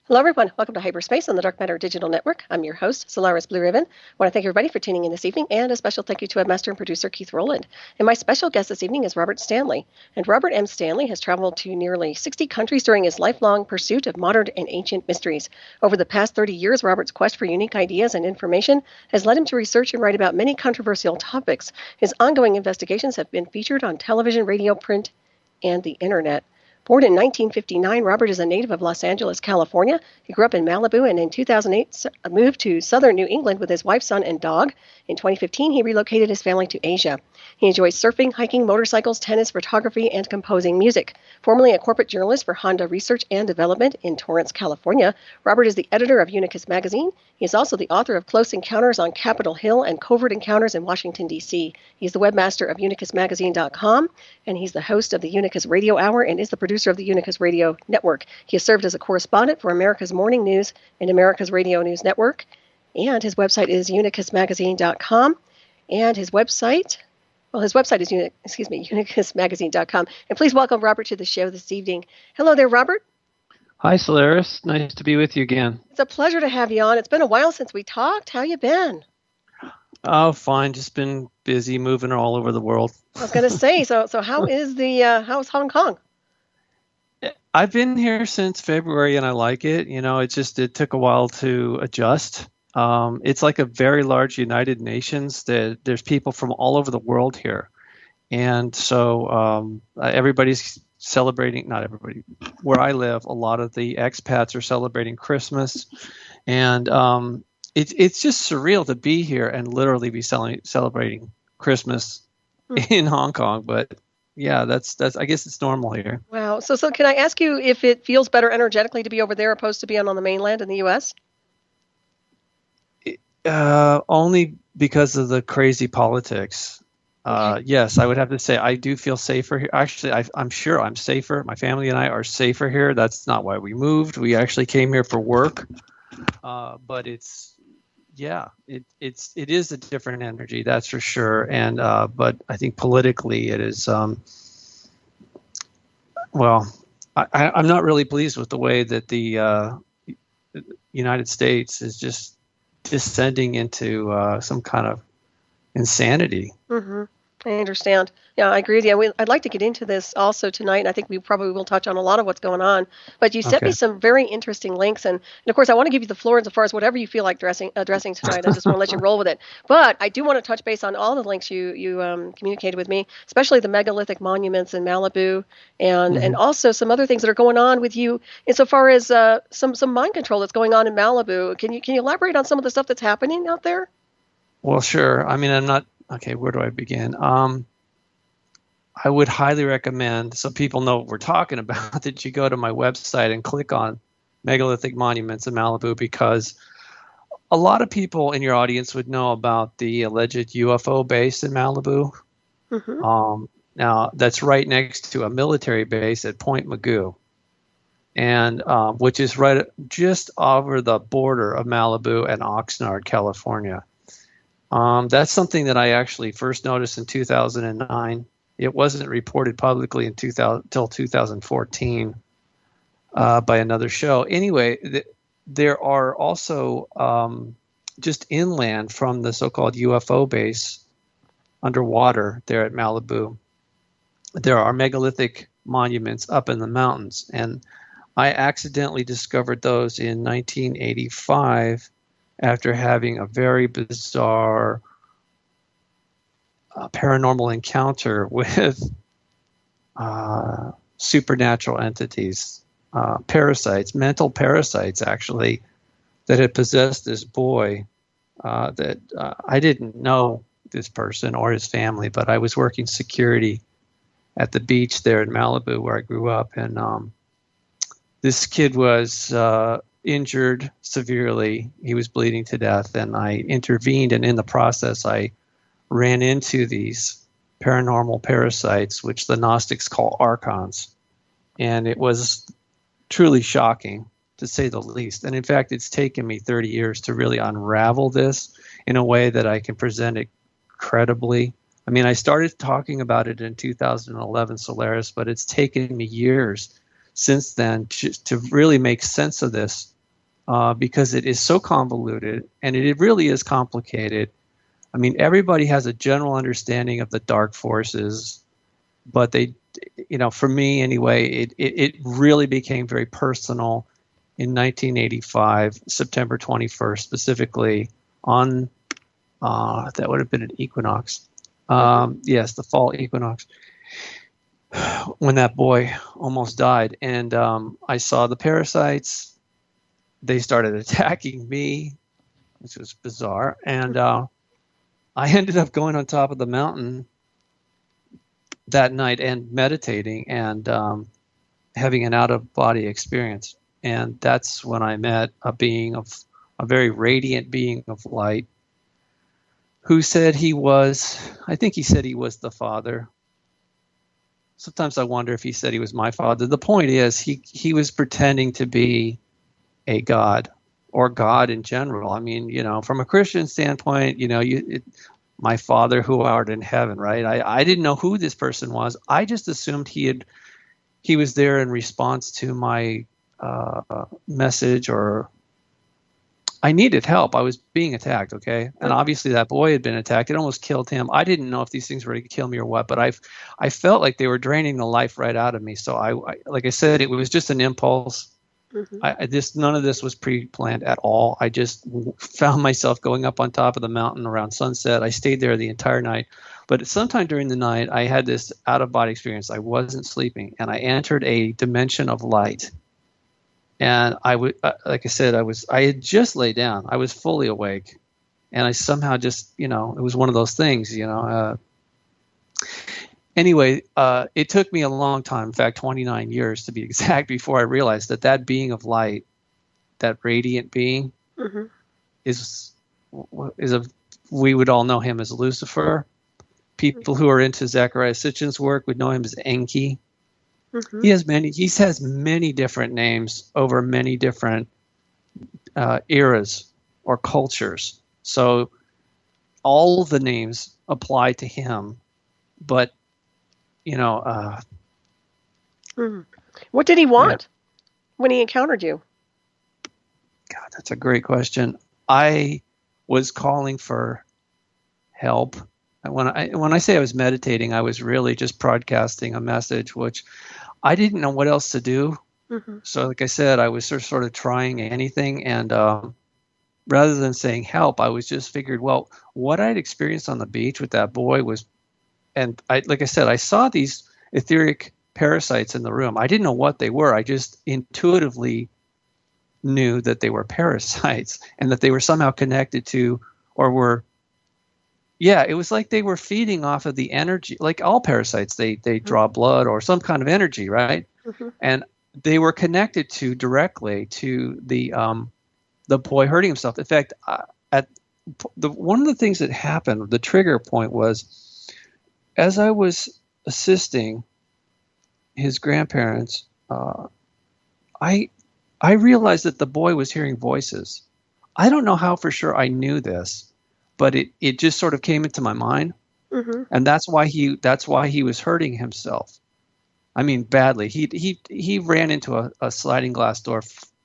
Hello, everyone. Welcome to Hyperspace on the Dark Matter Digital Network. I'm your host, Solaris BlueRaven. I want to thank everybody for tuning in this evening, and a special thank you to webmaster and producer Keith Rowland. And my special guest this evening is Robert Stanley. And Robert M. Stanley has traveled to nearly 60 countries during his lifelong pursuit of modern and ancient mysteries. Over the past 30 years, Robert's quest for unique ideas and information has led him to research and write about many controversial topics. His ongoing investigations have been featured on television, radio, print, and the internet. Born in 1959, Robert is a native of Los Angeles, California. He grew up in Malibu and in 2008 moved to southern New England with his wife, son, and dog. In 2015, he relocated his family to Asia. He enjoys surfing, hiking, motorcycles, tennis, photography, and composing music. Formerly a corporate journalist for Honda Research and Development in Torrance, California, Robert is the editor of UNICUS Magazine. He is also the author of Close Encounters on Capitol Hill and Covert Encounters in Washington, D.C. He's the webmaster of UNICUSmagazine.com, and he's the host of the UNICUS Radio Hour and is the producer of the UNICUS Radio Network. He has served as a correspondent for America's Morning News and America's Radio News Network, and his website is unicusmagazine.com, and his website is unicusmagazine.com. And please welcome Robert to the show this evening. Hello there, Robert. Hi, Solaris. Nice to be with you again. It's a pleasure to have you on. It's been a while since we talked. How you been? Oh, fine. Just been busy moving all over the world. I was going to say, so how's Hong Kong? I've been here since February and I like it. You know, it took a while to adjust. It's like a very large United Nations. There's people from all over the world here. And so everybody's celebrating, not everybody, where I live, a lot of the expats are celebrating Christmas. And it's just surreal to be here and literally be celebrating Christmas in Hong Kong. But yeah, that's I guess it's normal here. Wow. So can I ask you if it feels better energetically to be over there opposed to being on the mainland in the U.S.? Only because of the crazy politics. Yes, I would have to say I do feel safer here. Actually, I'm sure I'm safer. My family and I are safer here. That's not why we moved. We actually came here for work. But it is a different energy, that's for sure. And but I think politically it is. I'm not really pleased with the way that the United States is just descending into some kind of insanity. Mm-hmm. I understand. Yeah, I agree with you. I'd like to get into this also tonight, and I think we probably will touch on a lot of what's going on. But you sent me some very interesting links, and of course, I want to give you the floor as far as whatever you feel like addressing tonight. I just want to let you roll with it. But I do want to touch base on all the links you communicated with me, especially the megalithic monuments in Malibu, and also some other things that are going on with you insofar as some mind control that's going on in Malibu. Can you elaborate on some of the stuff that's happening out there? Well, sure. I mean, I'm not. Okay, where do I begin? I would highly recommend, so people know what we're talking about, that you go to my website and click on megalithic monuments in Malibu, because a lot of people in your audience would know about the alleged UFO base in Malibu. Mm-hmm. Now, that's right next to a military base at Point Magoo, and which is right just over the border of Malibu and Oxnard, California. That's something that I actually first noticed in 2009. It wasn't reported publicly until 2014 by another show. Anyway, there are also just inland from the so-called UFO base underwater there at Malibu, there are megalithic monuments up in the mountains. And I accidentally discovered those in 1985 after having a very bizarre paranormal encounter with supernatural entities, parasites, mental parasites, actually, that had possessed this boy that I didn't know this person or his family, but I was working security at the beach there in Malibu where I grew up. And this kid was injured severely. He was bleeding to death, and I intervened, and in the process I ran into these paranormal parasites, which the Gnostics call archons. And it was truly shocking, to say the least. And in fact, it's taken me 30 years to really unravel this in a way that I can present it credibly. I mean, I started talking about it in 2011, Solaris, but it's taken me years since then to really make sense of this because it is so convoluted, and it really is complicated. I mean, everybody has a general understanding of the dark forces, but they, for me anyway, it really became very personal in 1985, September 21st, specifically on, that would have been an equinox. Yes, the fall equinox, when that boy almost died. And I saw the parasites. They started attacking me, which was bizarre. And I ended up going on top of the mountain that night and meditating and having an out-of-body experience. And that's when I met a very radiant being of light, who said I think he said he was the Father. Sometimes I wonder if he said he was my father. The point is, he was pretending to be a God, or God in general. I mean, from a Christian standpoint, my Father who art in heaven, right? I didn't know who this person was. I just assumed he was there in response to my message, or I needed help. I was being attacked, okay? And obviously that boy had been attacked. It almost killed him. I didn't know if these things were going to kill me or what, but I felt like they were draining the life right out of me. So I like I said, it was just an impulse. Mm-hmm. None of this was pre-planned at all. I just found myself going up on top of the mountain around sunset. I stayed there the entire night. But sometime during the night, I had this out-of-body experience. I wasn't sleeping, and I entered a dimension of light. And I would, like I said, I had just laid down. I was fully awake, and I somehow just, it was one of those things, Anyway, it took me a long time, in fact, 29 years to be exact, before I realized that being of light, that radiant being, mm-hmm. We would all know him as Lucifer. People who are into Zecharia Sitchin's work would know him as Enki. Mm-hmm. He has many different names over many different eras or cultures. So all of the names apply to him, but what did he want when he encountered you? God, that's a great question. I was calling for help. When I say I was meditating, I was really just broadcasting a message, which I didn't know what else to do. Mm-hmm. So like I said, I was sort of trying anything. And rather than saying help, I was just figured, well, what I'd experienced on the beach with that boy was, and like I said, I saw these etheric parasites in the room. I didn't know what they were. I just intuitively knew that they were parasites and that they were somehow connected to, or were, it was like they were feeding off of the energy. Like all parasites, they draw blood or some kind of energy, right? Mm-hmm. And they were connected directly to the boy hurting himself. In fact, one of the things that happened, the trigger point was, as I was assisting his grandparents, I realized that the boy was hearing voices. I don't know how for sure I knew this, but it just sort of came into my mind, mm-hmm. and that's why he was hurting himself. I mean, badly. He ran into a sliding glass door.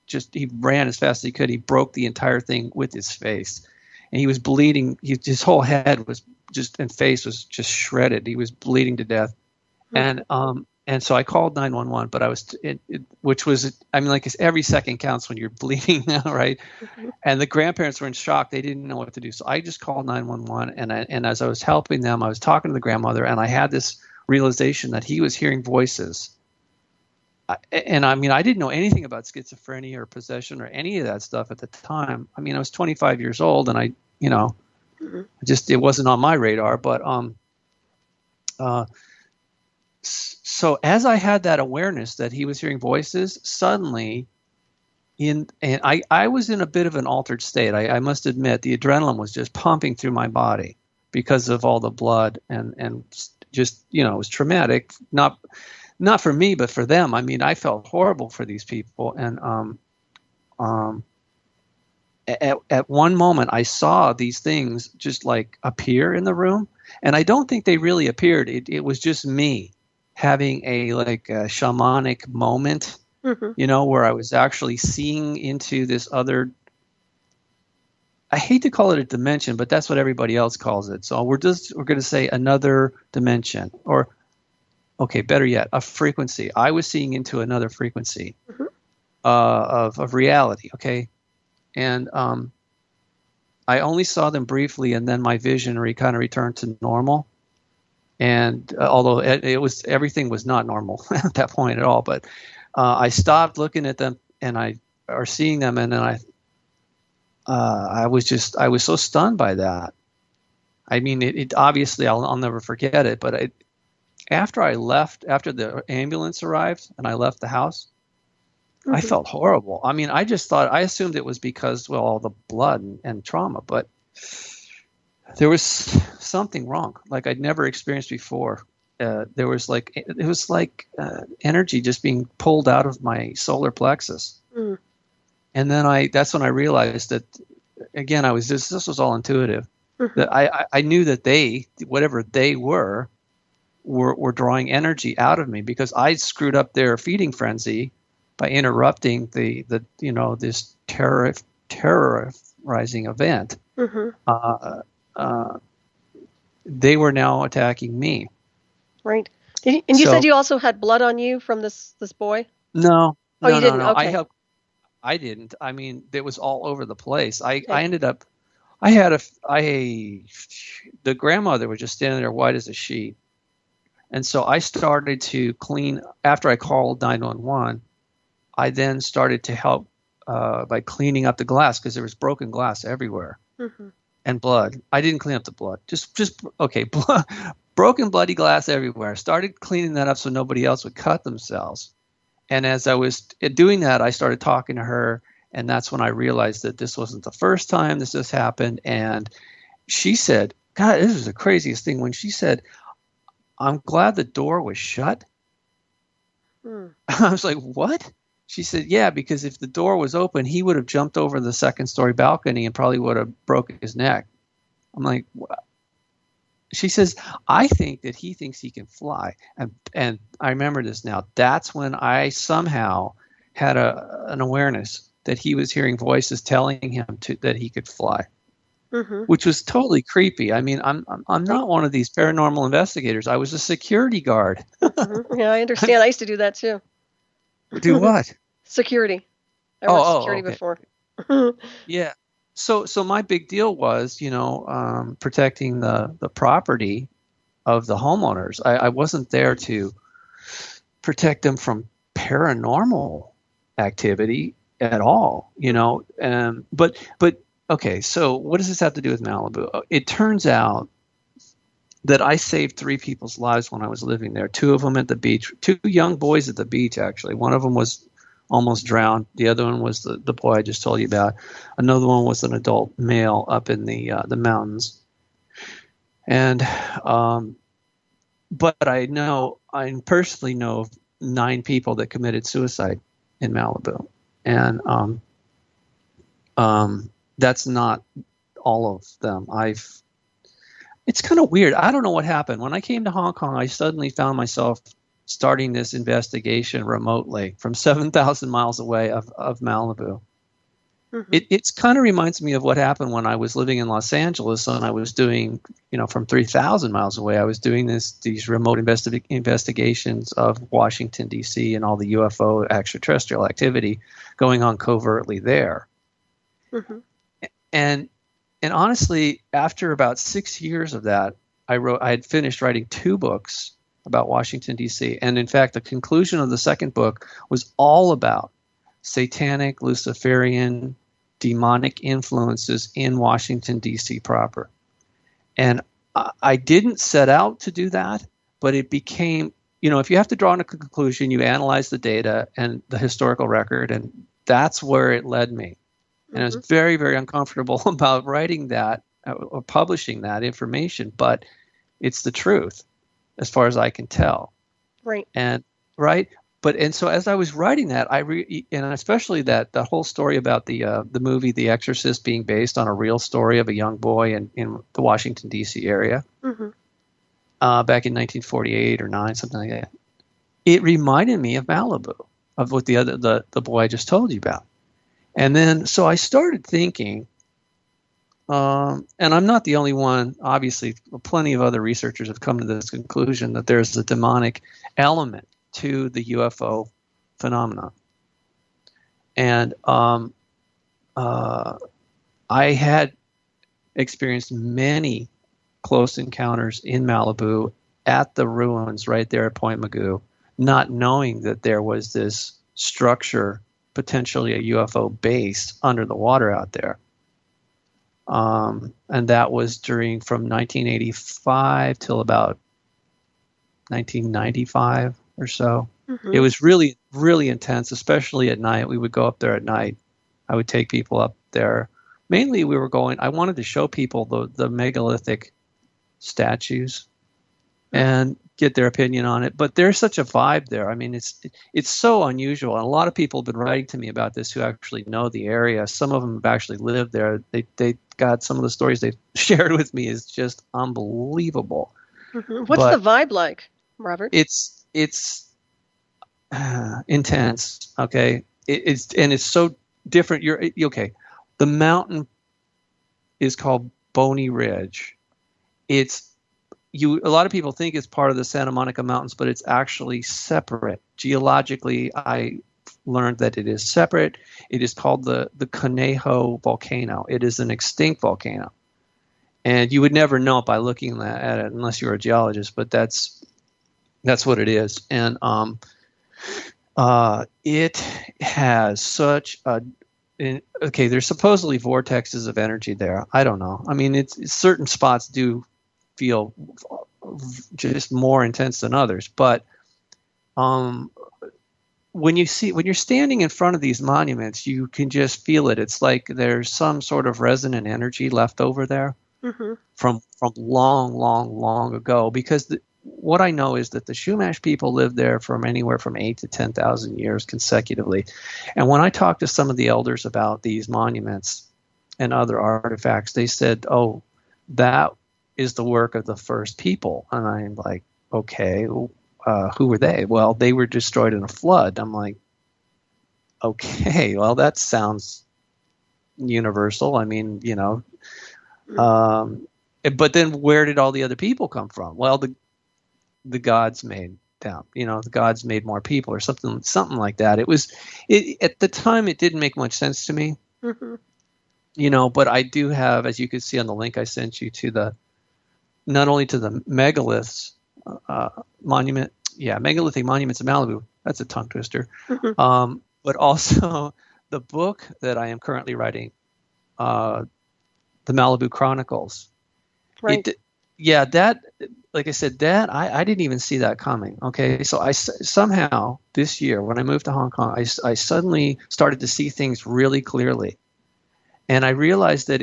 He ran as fast as he could. He broke the entire thing with his face, and he was bleeding. His whole head and face was just shredded. He was bleeding to death, mm-hmm. And so I called 911. But which was, I mean, like every second counts when you're bleeding now, right? Mm-hmm. And the grandparents were in shock. They didn't know what to do. So I just called 911. And as I was helping them, I was talking to the grandmother, and I had this realization that he was hearing voices. And I mean, I didn't know anything about schizophrenia or possession or any of that stuff at the time. I mean, I was 25 years old, and mm-hmm. It wasn't on my radar. But so as I had that awareness that he was hearing voices, suddenly, I was in a bit of an altered state. I must admit, the adrenaline was just pumping through my body because of all the blood, and just, it was traumatic. Not for me, but for them. I mean, I felt horrible for these people. And at one moment, I saw these things just like appear in the room, and I don't think they really appeared. It was just me having a shamanic moment where I was actually seeing into this other, I hate to call it a dimension, but that's what everybody else calls it. So we're going to say another dimension, or, okay, better yet, a frequency. I was seeing into another frequency of reality, okay? And I only saw them briefly, and then my vision kind of returned to normal. And although everything was not normal at that point at all, but I stopped looking at them or seeing them, and then I was so stunned by that. I mean, it obviously I'll never forget it, but after the ambulance arrived and I left the house, I felt horrible. I mean, I assumed it was because, well, all the blood and trauma, but there was something wrong, like I'd never experienced before. It was like energy just being pulled out of my solar plexus. And then that's when I realized that, again, this was all intuitive, that I knew that whatever they were drawing energy out of me, because I screwed up their feeding frenzy by interrupting this terrorizing event. They were now attacking me. Right. And you said you also had blood on you from this boy? No. Oh, you didn't? No. Okay. I didn't. I mean, it was all over the place. I ended up, the grandmother was just standing there white as a sheet. And so I started to clean, after I called 911, I then started to help by cleaning up the glass, because there was broken glass everywhere and blood. I didn't clean up the blood. Blood, broken bloody glass everywhere. I started cleaning that up so nobody else would cut themselves. And as I was doing that, I started talking to her, and that's when I realized that this wasn't the first time this has happened. And she said, God, this was the craziest thing, when she said, I'm glad the door was shut. I was like, what? She said, yeah, because if the door was open, he would have jumped over the second-story balcony and probably would have broken his neck. I'm like, what? She says, I think that he thinks he can fly. And I remember this now. That's when I somehow had an awareness that he was hearing voices telling him that he could fly, which was totally creepy. I mean, I'm not one of these paranormal investigators. I was a security guard. Yeah, I understand. I used to do that too. Do what? Security. I worked security okay. before. Yeah. So my big deal was, protecting the property of the homeowners. I wasn't there to protect them from paranormal activity at all, But okay, so what does this have to do with Malibu? It turns out that I saved 3 people's lives when I was living there. 2 of them at the beach, 2 young boys at the beach, actually. One of them was almost drowned. The other one was the boy I just told you about. Another one was an adult male up in the mountains. And but I personally know of 9 people that committed suicide in Malibu, and that's not all of them. It's kind of weird. I don't know what happened. When I came to Hong Kong, I suddenly found myself starting this investigation remotely from 7,000 miles away of Malibu. It kind of reminds me of what happened when I was living in Los Angeles, and I was doing, from 3,000 miles away, I was doing these remote investigations of Washington, D.C. and all the UFO extraterrestrial activity going on covertly there. And honestly, after about 6 years of that, I had finished writing 2 books about Washington, D.C. And in fact, the conclusion of the second book was all about satanic, Luciferian, demonic influences in Washington, D.C. proper. And I didn't set out to do that, but it became, if you have to draw a conclusion, you analyze the data and the historical record, and that's where it led me. And I was very, very uncomfortable about writing that or publishing that information, but it's the truth as far as I can tell. Right. And so as I was writing that, and especially that the whole story about the movie The Exorcist being based on a real story of a young boy in the Washington, D.C. area back in 1948 or 9, something like that. It reminded me of Malibu. of what the boy I just told you about. And then so I started thinking, and I'm not the only one. Obviously, plenty of other researchers have come to this conclusion that there's a demonic element to the UFO phenomenon. And I had experienced many close encounters in Malibu at the ruins right there at Point Mugu, not knowing that there was this structure, potentially a UFO base under the water out there. And that was from 1985 till about 1995 or so. Mm-hmm. It was really, really intense, especially at night. We would go up there at night. I would take people up there. Mainly I wanted to show people the megalithic statues and get their opinion on it. But there's such a vibe there. I mean, it's so unusual. And a lot of people have been writing to me about this who actually know the area. Some of them have actually lived there. They got some of the stories they've shared with me is just unbelievable. Mm-hmm. What's the vibe like, Robert? It's intense. Okay. It's so different. You're okay. The mountain is called Boney Ridge. A lot of people think it's part of the Santa Monica Mountains, but it's actually separate. Geologically, I learned that it is separate. It is called the Conejo volcano. It is an extinct volcano. And you would never know it by looking at it unless you were a geologist, but that's what it is. And it has such there's supposedly vortexes of energy there. I don't know. I mean, certain spots do feel just more intense than others, but when you're standing in front of these monuments, you can just feel it. It's like there's some sort of resonant energy left over there mm-hmm. from long, long, long ago. Because what I know is that the Chumash people lived there from anywhere from 8,000 to 10,000 years consecutively. And when I talked to some of the elders about these monuments and other artifacts, they said, "Oh, that is the work of the first people." And I'm like, "Okay, who were they?" "Well, they were destroyed in a flood." I'm like, "Okay, well, that sounds universal." I mean, but then where did all the other people come from? Well, the gods made them. The gods made more people or something like that. At the time, it didn't make much sense to me. Mm-hmm. But I do have, as you can see on the link I sent you, not only to the megaliths monument, megalithic monuments in Malibu. That's a tongue twister. Mm-hmm. But also the book that I am currently writing, the Malibu Chronicles. Right. That, like I said, that I didn't even see that coming. Okay, so I somehow this year when I moved to Hong Kong, I suddenly started to see things really clearly, and I realized that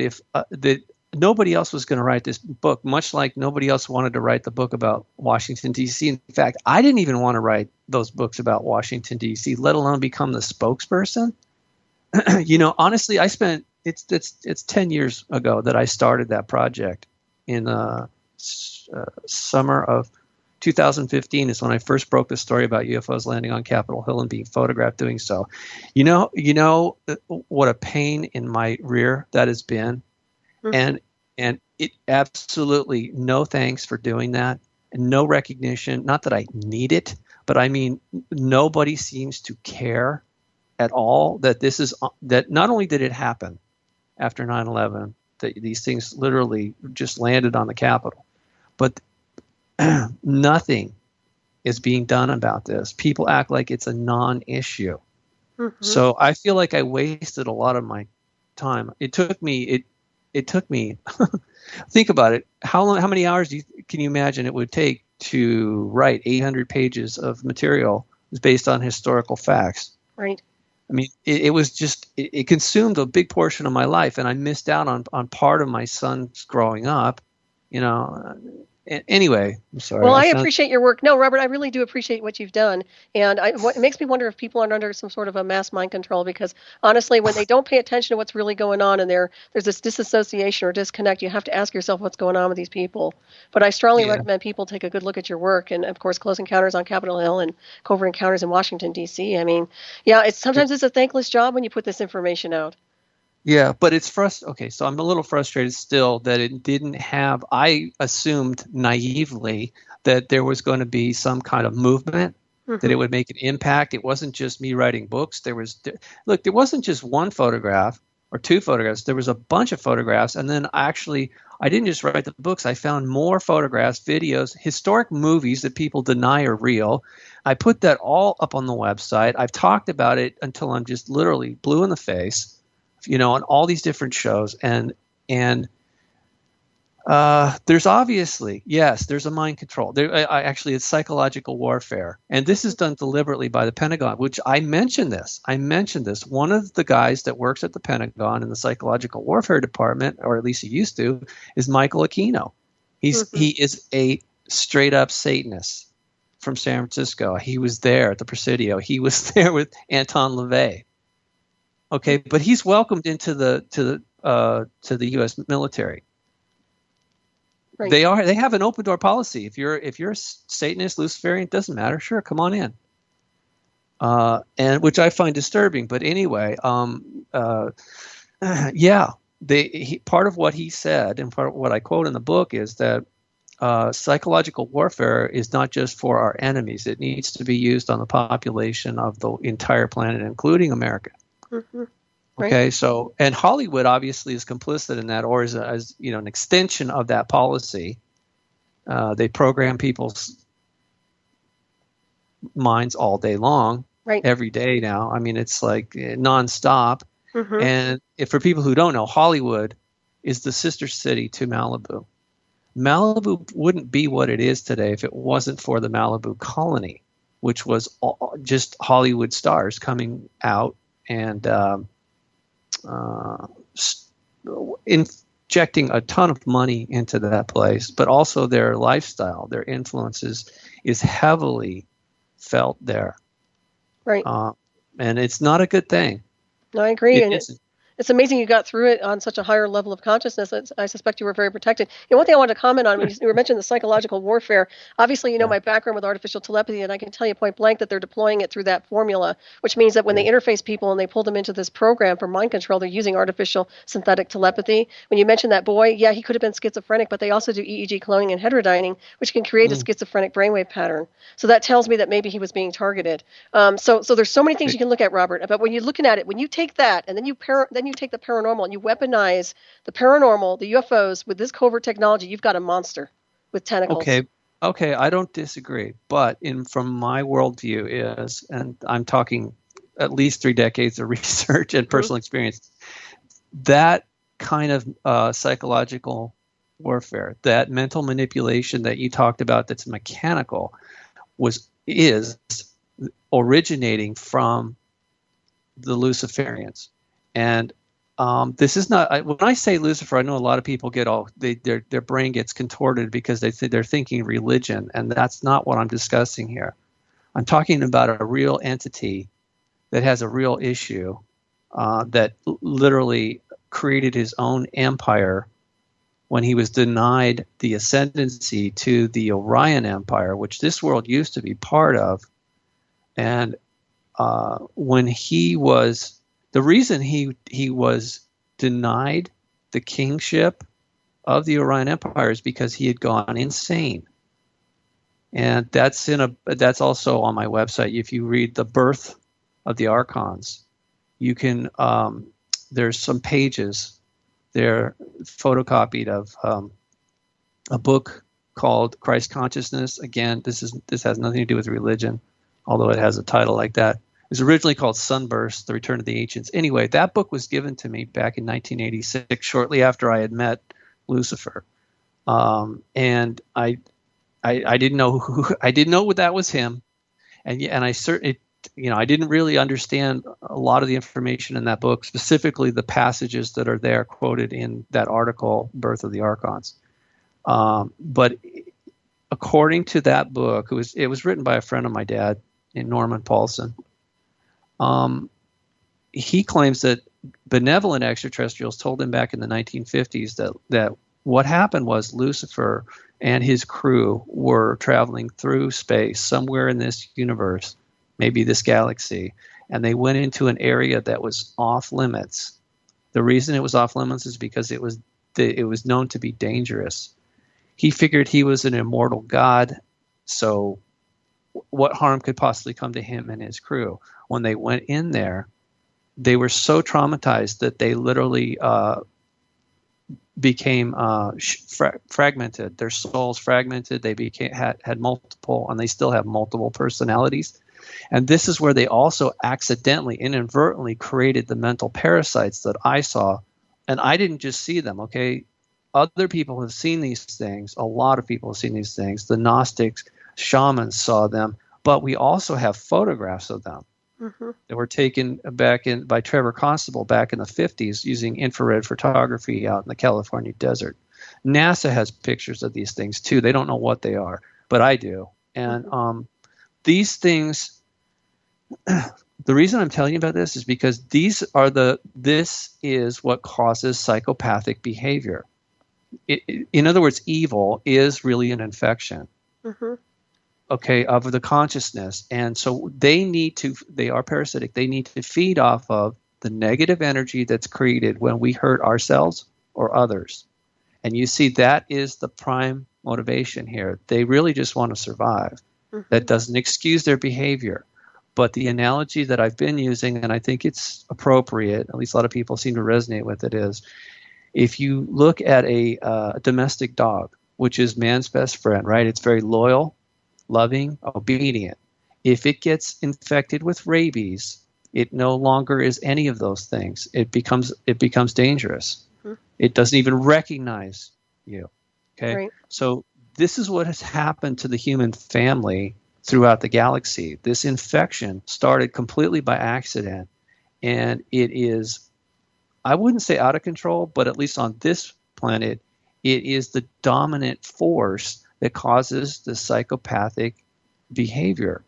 that nobody else was going to write this book, much like nobody else wanted to write the book about Washington, D.C. In fact, I didn't even want to write those books about Washington, D.C., let alone become the spokesperson. Honestly, I spent it's 10 years ago that I started that project. In summer of 2015 is when I first broke the story about UFOs landing on Capitol Hill and being photographed doing so. You know what a pain in my rear that has been. Mm-hmm. And it absolutely no thanks for doing that, and no recognition. Not that I need it, but I mean nobody seems to care at all that not only did it happen after 9/11, that these things literally just landed on the Capitol, but nothing is being done about this. People act like it's a non-issue. Mm-hmm. So I feel like I wasted a lot of my time. It took me think about it. How many hours can you imagine it would take to write 800 pages of material based on historical facts? Right. I mean, it was just, it consumed a big portion of my life, and I missed out on part of my son's growing up. Anyway, I'm sorry. Well, I appreciate your work. No, Robert, I really do appreciate what you've done. And it makes me wonder if people aren't under some sort of a mass mind control, because honestly, when they don't pay attention to what's really going on and there's this disassociation or disconnect, you have to ask yourself what's going on with these people. But I strongly recommend people take a good look at your work. And of course, Close Encounters on Capitol Hill and Covert Encounters in Washington, D.C. I mean, yeah, sometimes it's a thankless job when you put this information out. Yeah, but it's okay, so I'm a little frustrated still that it didn't have, I assumed naively that there was going to be some kind of movement, that it would make an impact. It wasn't just me writing books. There wasn't just one photograph or two photographs. There was a bunch of photographs. And then I didn't just write the books. I found more photographs, videos, historic movies that people deny are real. I put that all up on the website. I've talked about it until I'm just literally blue in the face, on all these different shows. And there's obviously, yes, there's a mind control. Actually, it's psychological warfare. And this is done deliberately by the Pentagon, which I mentioned this. One of the guys that works at the Pentagon in the psychological warfare department, or at least he used to, is Michael Aquino. He is a straight up Satanist from San Francisco. He was there at the Presidio. He was there with Anton LaVey. Okay, but he's welcomed into the U.S. military. Right. They have an open door policy. If you're a Satanist, Luciferian, it doesn't matter. Sure, come on in. And which I find disturbing. But anyway, part of what he said, and part of what I quote in the book, is that psychological warfare is not just for our enemies. It needs to be used on the population of the entire planet, including America. Mm-hmm. Right. Okay, so, and Hollywood obviously is complicit in that, or is an extension of that policy. They program people's minds all day long, right? Every day now. I mean, it's like nonstop. Mm-hmm. And for people who don't know, Hollywood is the sister city to Malibu. Malibu wouldn't be what it is today if it wasn't for the Malibu colony, which was just Hollywood stars coming out and injecting a ton of money into that place, but also their lifestyle, their influences is heavily felt there. Right. And it's not a good thing. No, I agree. It's amazing you got through it on such a higher level of consciousness. I suspect you were very protected. And one thing I wanted to comment on, when you were mentioning the psychological warfare, obviously, my background with artificial telepathy, and I can tell you point blank that they're deploying it through that formula, which means that when they interface people and they pull them into this program for mind control, they're using artificial synthetic telepathy. When you mentioned that boy, yeah, he could have been schizophrenic, but they also do EEG cloning and heterodyning, which can create a schizophrenic brainwave pattern. So that tells me that maybe he was being targeted. So there's so many things you can look at, Robert. But when you're looking at it, when you take that and then you take the paranormal and you weaponize the paranormal, the UFOs with this covert technology, you've got a monster with tentacles. Okay, I don't disagree. But from my worldview is, and I'm talking at least 3 decades of research and personal experience, that kind of psychological warfare, that mental manipulation that you talked about that's mechanical, is originating from the Luciferians. And this is not, when I say Lucifer, I know a lot of people get their brain gets contorted because they're thinking religion, and that's not what I'm discussing here. I'm talking about a real entity that has a real issue, that literally created his own empire when he was denied the ascendancy to the Orion Empire, which this world used to be part of. And when the reason he was denied the kingship of the Orion Empire is because he had gone insane. And that's also on my website. If you read The Birth of the Archons, you can there's some pages there photocopied of a book called Christ Consciousness. Again, this has nothing to do with religion, although it has a title like that. It was originally called Sunburst, The Return of the Ancients. Anyway, that book was given to me back in 1986, shortly after I had met Lucifer. And I didn't know I didn't know that was him. And I certainly, I didn't really understand a lot of the information in that book, specifically the passages that are there quoted in that article, Birth of the Archons. But according to that book, it was written by a friend of my dad named Norman Paulson. He claims that benevolent extraterrestrials told him back in the 1950s that what happened was Lucifer and his crew were traveling through space somewhere in this universe, maybe this galaxy, and they went into an area that was off limits. The reason it was off limits is because it was known to be dangerous. He figured he was an immortal god, so what harm could possibly come to him and his crew? When they went in there, they were so traumatized that they literally became fragmented. Their souls fragmented. They had multiple, and they still have multiple personalities. And this is where they also accidentally, inadvertently created the mental parasites that I saw. And I didn't just see them, okay? Other people have seen these things. A lot of people have seen these things. The Gnostics, shamans saw them. But we also have photographs of them that were taken by Trevor Constable back in the 50s using infrared photography out in the California desert. NASA has pictures of these things too. They don't know what they are, but I do. And these things, the reason I'm telling you about this is because this is what causes psychopathic behavior. In other words, evil is really an infection. Okay, of the consciousness. And so they are parasitic. They need to feed off of the negative energy that's created when we hurt ourselves or others. And you see, that is the prime motivation here. They really just want to survive. That doesn't excuse their behavior. But the analogy that I've been using, and I think it's appropriate, at least a lot of people seem to resonate with it, is if you look at a domestic dog, which is man's best friend, right? It's very loyal, loving, obedient. If it gets infected with rabies, it no longer is any of those things. It becomes dangerous. It doesn't even recognize you. Okay, right. So this is what has happened to the human family throughout the galaxy. This infection started completely by accident, and it is, I wouldn't say out of control, but at least on this planet, it is the dominant force that causes the psychopathic behavior.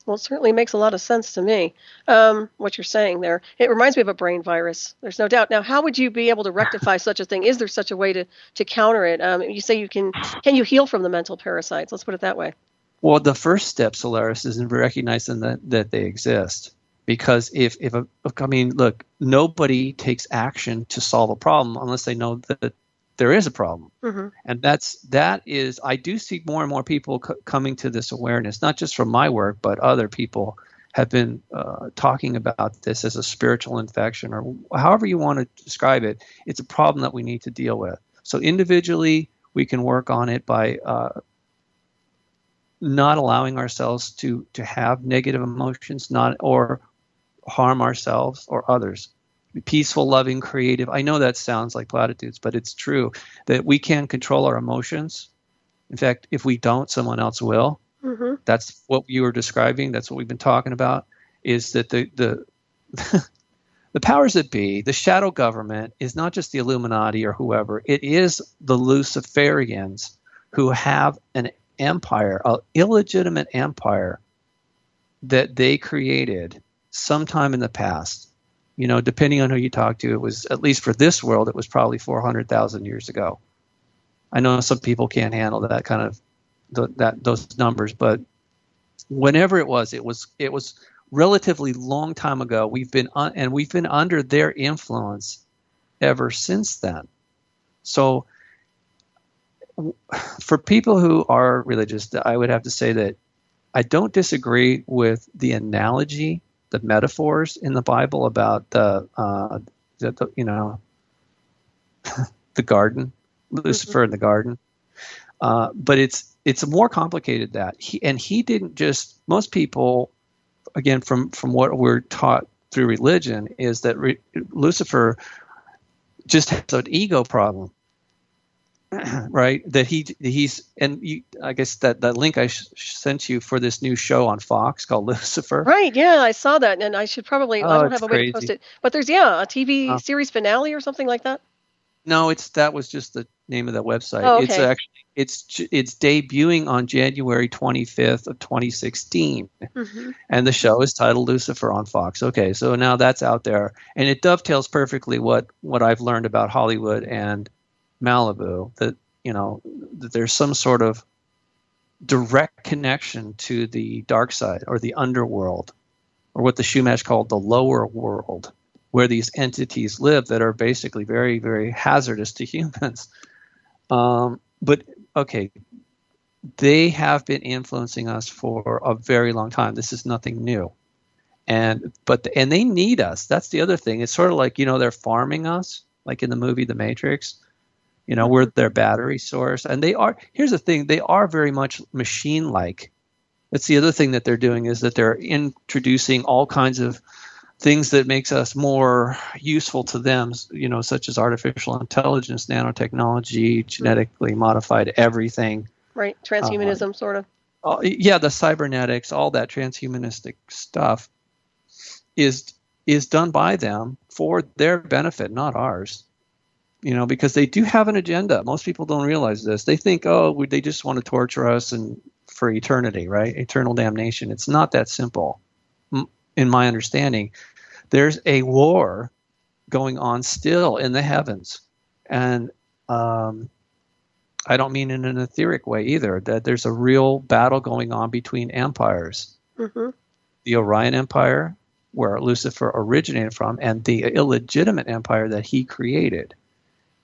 Well, it certainly makes a lot of sense to me, what you're saying there. It reminds me of a brain virus. There's no doubt. Now, how would you be able to rectify such a thing? Is there such a way to counter it? You say can you heal from the mental parasites? Let's put it that way. Well, the first step, Solaris, is in recognizing that they exist. Because look, nobody takes action to solve a problem unless they know that there is a problem. And that is, I do see more and more people coming to this awareness, not just from my work, but other people have been talking about this as a spiritual infection, or however you want to describe it. It's a problem that we need to deal with. So individually, we can work on it by not allowing ourselves to have negative emotions, or harm ourselves or others. Peaceful, loving, creative. I know that sounds like platitudes, but it's true that we can control our emotions. In fact, if we don't, someone else will. That's what you were describing. That's what we've been talking about, is that the powers that be, the shadow government, is not just the Illuminati or whoever. It is the Luciferians who have an empire, an illegitimate empire that they created sometime in the past. You know, depending on who you talk to, it was, at least for this world, it was probably 400,000 years ago. I know some people can't handle that kind of those numbers, but whenever it was relatively long time ago. We've been under their influence ever since then. So for people who are religious, I would have to say that I don't disagree with the analogy, the metaphors in the Bible about the garden, Lucifer in the garden. But it's more complicated than that. He didn't just, most people, again, from what we're taught through religion, is that Lucifer just has an ego problem. Right, that he's I guess that link I sent you for this new show on Fox called Lucifer. Right, yeah, I saw that, and I should probably I don't have a way to post it, but there's a TV series finale or something like that. No, that was just the name of that website. Oh, It's okay. actually it's debuting on January 25th of 2016, Mm-hmm. and the show is titled Lucifer on Fox. Okay, so now that's out there, and it dovetails perfectly what I've learned about Hollywood and Malibu, that that there's some sort of direct connection to the dark side or the underworld, or what the Shumash called the lower world, where these entities live that are basically very, very hazardous to humans. But okay, they have been influencing us for a very long time. This is nothing new. And they need us. That's the other thing. It's sort of like, they're farming us, like in the movie The Matrix. We're their battery source. And here's the thing, they are very much machine-like. That's the other thing that they're doing, is that they're introducing all kinds of things that makes us more useful to them, such as artificial intelligence, nanotechnology, genetically modified everything. Right. Transhumanism, sort of. Yeah, the cybernetics, all that transhumanistic stuff is done by them for their benefit, not ours. Because they do have an agenda. Most people don't realize this. They think, they just want to torture us and for eternity, right? Eternal damnation. It's not that simple. In my understanding, there's a war going on still in the heavens. And I don't mean in an etheric way either, that there's a real battle going on between empires. Mm-hmm. The Orion Empire, where Lucifer originated from, and the illegitimate empire that he created.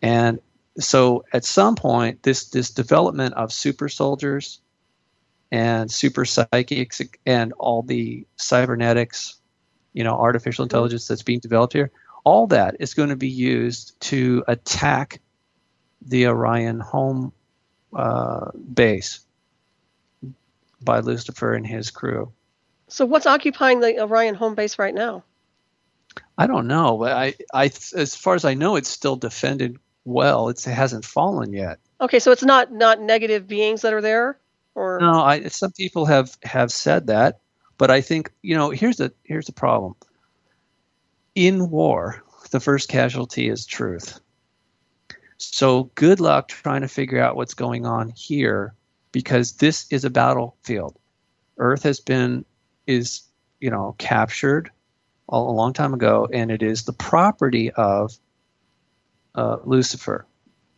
And so at some point, this development of super soldiers and super psychics and all the cybernetics, artificial intelligence that's being developed here, all that is going to be used to attack the Orion home base by Lucifer and his crew. So what's occupying the Orion home base right now? I don't know, but I as far as I know, it's still defended well. It hasn't fallen yet. Okay, so it's not negative beings that are there, or no? Some people have said that, but I think here's the problem. In war, the first casualty is truth. So good luck trying to figure out what's going on here, because this is a battlefield. Earth is captured a long time ago, and it is the property of Lucifer.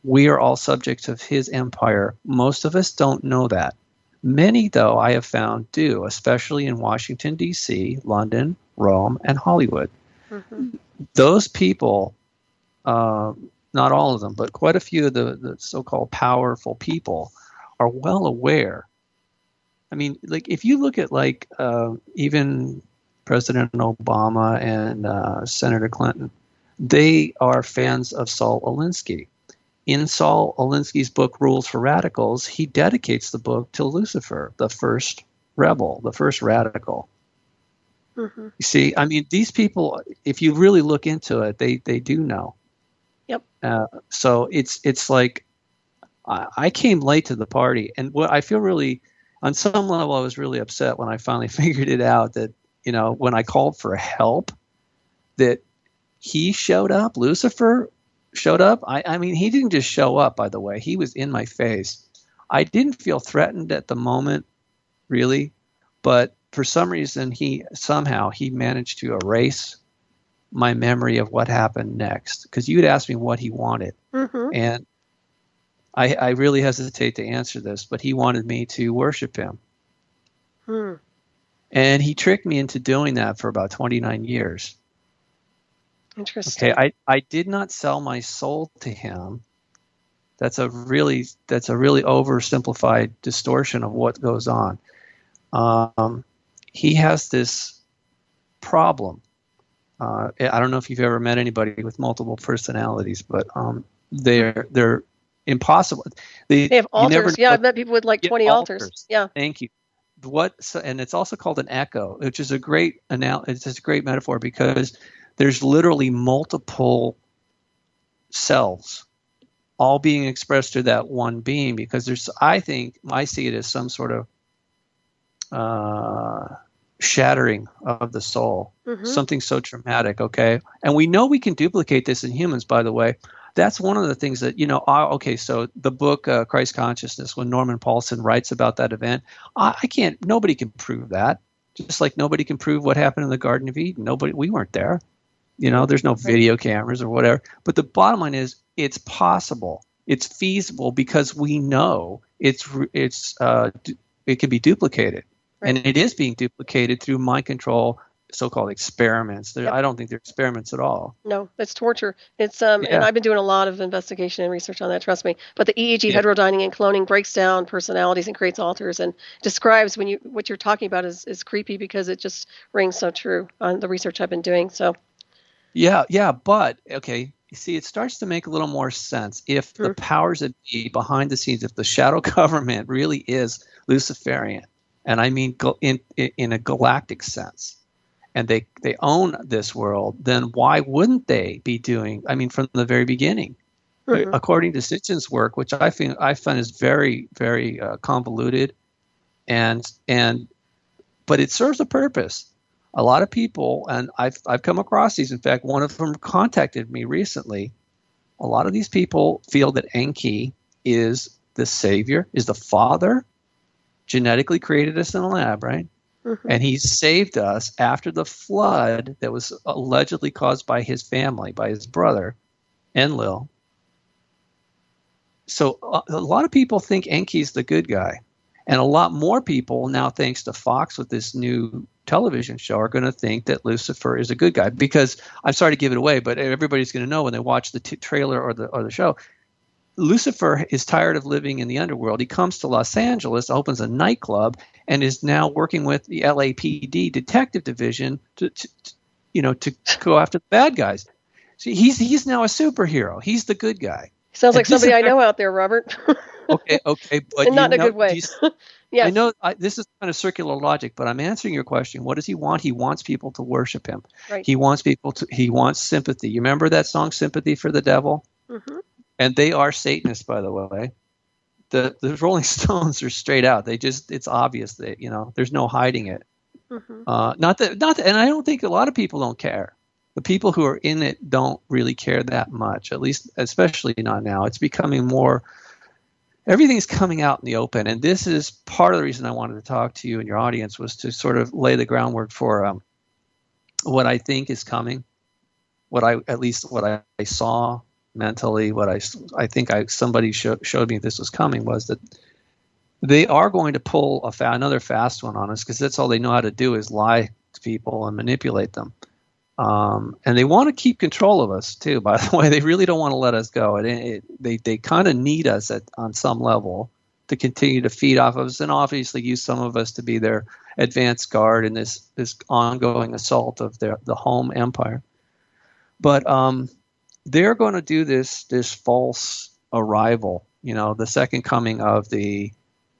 We are all subjects of his empire. Most of us don't know that. Many, though, I have found do, especially in Washington, D.C., London, Rome, and Hollywood. Mm-hmm. Those people, not all of them, but quite a few of the so-called powerful people are well aware. I mean, like, if you look at even President Obama and Senator Clinton, they are fans of Saul Alinsky. In Saul Alinsky's book, Rules for Radicals, he dedicates the book to Lucifer, the first rebel, the first radical. Mm-hmm. You see, I mean, these people, if you really look into it, they do know. Yep. So it's like, I came late to the party, and what I feel really, on some level, I was really upset when I finally figured it out that, when I called for help, that he showed up, Lucifer showed up. I mean, he didn't just show up, by the way. He was in my face. I didn't feel threatened at the moment, really, but for some reason, he managed to erase my memory of what happened next, because you'd asked me what he wanted. Mm-hmm. And I really hesitate to answer this, but he wanted me to worship him. Hmm. And he tricked me into doing that for about 29 years. Interesting. Okay, I did not sell my soul to him. That's a really oversimplified distortion of what goes on. He has this problem. I don't know if you've ever met anybody with multiple personalities, but they're impossible. They have altars. I've met people with 20 altars. Yeah. Thank you. And it's also called an echo, which is a great it's a great metaphor, because there's literally multiple selves all being expressed through that one being, because I see it as some sort of shattering of the soul, mm-hmm. something so traumatic. Okay. And we know we can duplicate this in humans, by the way. that's one of the things that, okay, so the book Christ Consciousness, when Norman Paulson writes about that event, nobody can prove that. Just like nobody can prove what happened in the Garden of Eden. We weren't there. There's no video cameras or whatever. But the bottom line is, it's possible. It's feasible because we know it can be duplicated. Right. And it is being duplicated through mind control, so-called experiments. I don't think they're experiments at all. No, it's torture. It's and I've been doing a lot of investigation and research on that, trust me. But the EEG heterodyning and cloning breaks down personalities and creates alters and describes what you're talking about is creepy because it just rings so true on the research I've been doing. So but okay, you see, it starts to make a little more sense if the powers that be behind the scenes, if the shadow government really is Luciferian, and I mean in a galactic sense, and they own this world, then why wouldn't they be doing, from the very beginning? According to Sitchin's work, which I find is very, very convoluted, but it serves a purpose. A lot of people, and I've come across these. In fact, one of them contacted me recently. A lot of these people feel that Enki is the savior, is the father, genetically created us in a lab, right? And he saved us after the flood that was allegedly caused by his family, by his brother, Enlil. So a lot of people think Enki's the good guy. And a lot more people now, thanks to Fox with this new television show, are going to think that Lucifer is a good guy. Because I'm sorry to give it away, but everybody's going to know when they watch the trailer or the show. Lucifer is tired of living in the underworld. He comes to Los Angeles, opens a nightclub, and is now working with the LAPD detective division to go after the bad guys. See, he's now a superhero. He's the good guy. Sounds like somebody I know out there, Robert. Okay, but and not in a good way. Yes. I know this is kind of circular logic, but I'm answering your question. What does he want? He wants people to worship him. Right. He wants sympathy. You remember that song, Sympathy for the Devil? Mm-hmm. And they are Satanists, by the way. The Rolling Stones are straight out. It's obvious that, there's no hiding it. Mm-hmm. And I don't think a lot of people don't care. The people who are in it don't really care that much, at least, especially not now. It's becoming more, everything's coming out in the open. And this is part of the reason I wanted to talk to you and your audience, was to sort of lay the groundwork for what I think is coming, what I saw mentally, what I think somebody showed me this was coming, was that they are going to pull another fast one on us, because that's all they know how to do, is lie to people and manipulate them. And they want to keep control of us too, by the way. They really don't want to let us go. They kind of need us on some level to continue to feed off of us, and obviously use some of us to be their advanced guard in this ongoing assault of the home empire. But they're going to do this false arrival, the second coming of the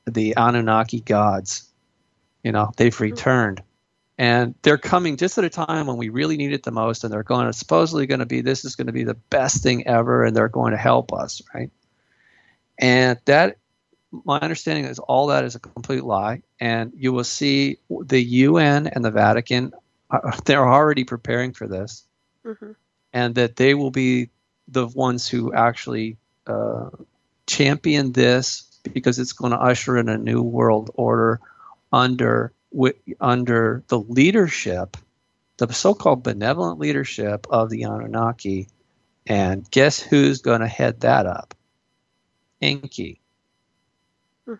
Anunnaki gods. They've returned. And they're coming just at a time when we really need it the most, and they're supposedly going to be, this is going to be the best thing ever, and they're going to help us, right? And that, my understanding is, all that is a complete lie. And you will see the UN and the Vatican, they're already preparing for this, and that they will be the ones who actually champion this, because it's going to usher in a new world order under the leadership, the so-called benevolent leadership of the Anunnaki. And guess who's going to head that up? Enki.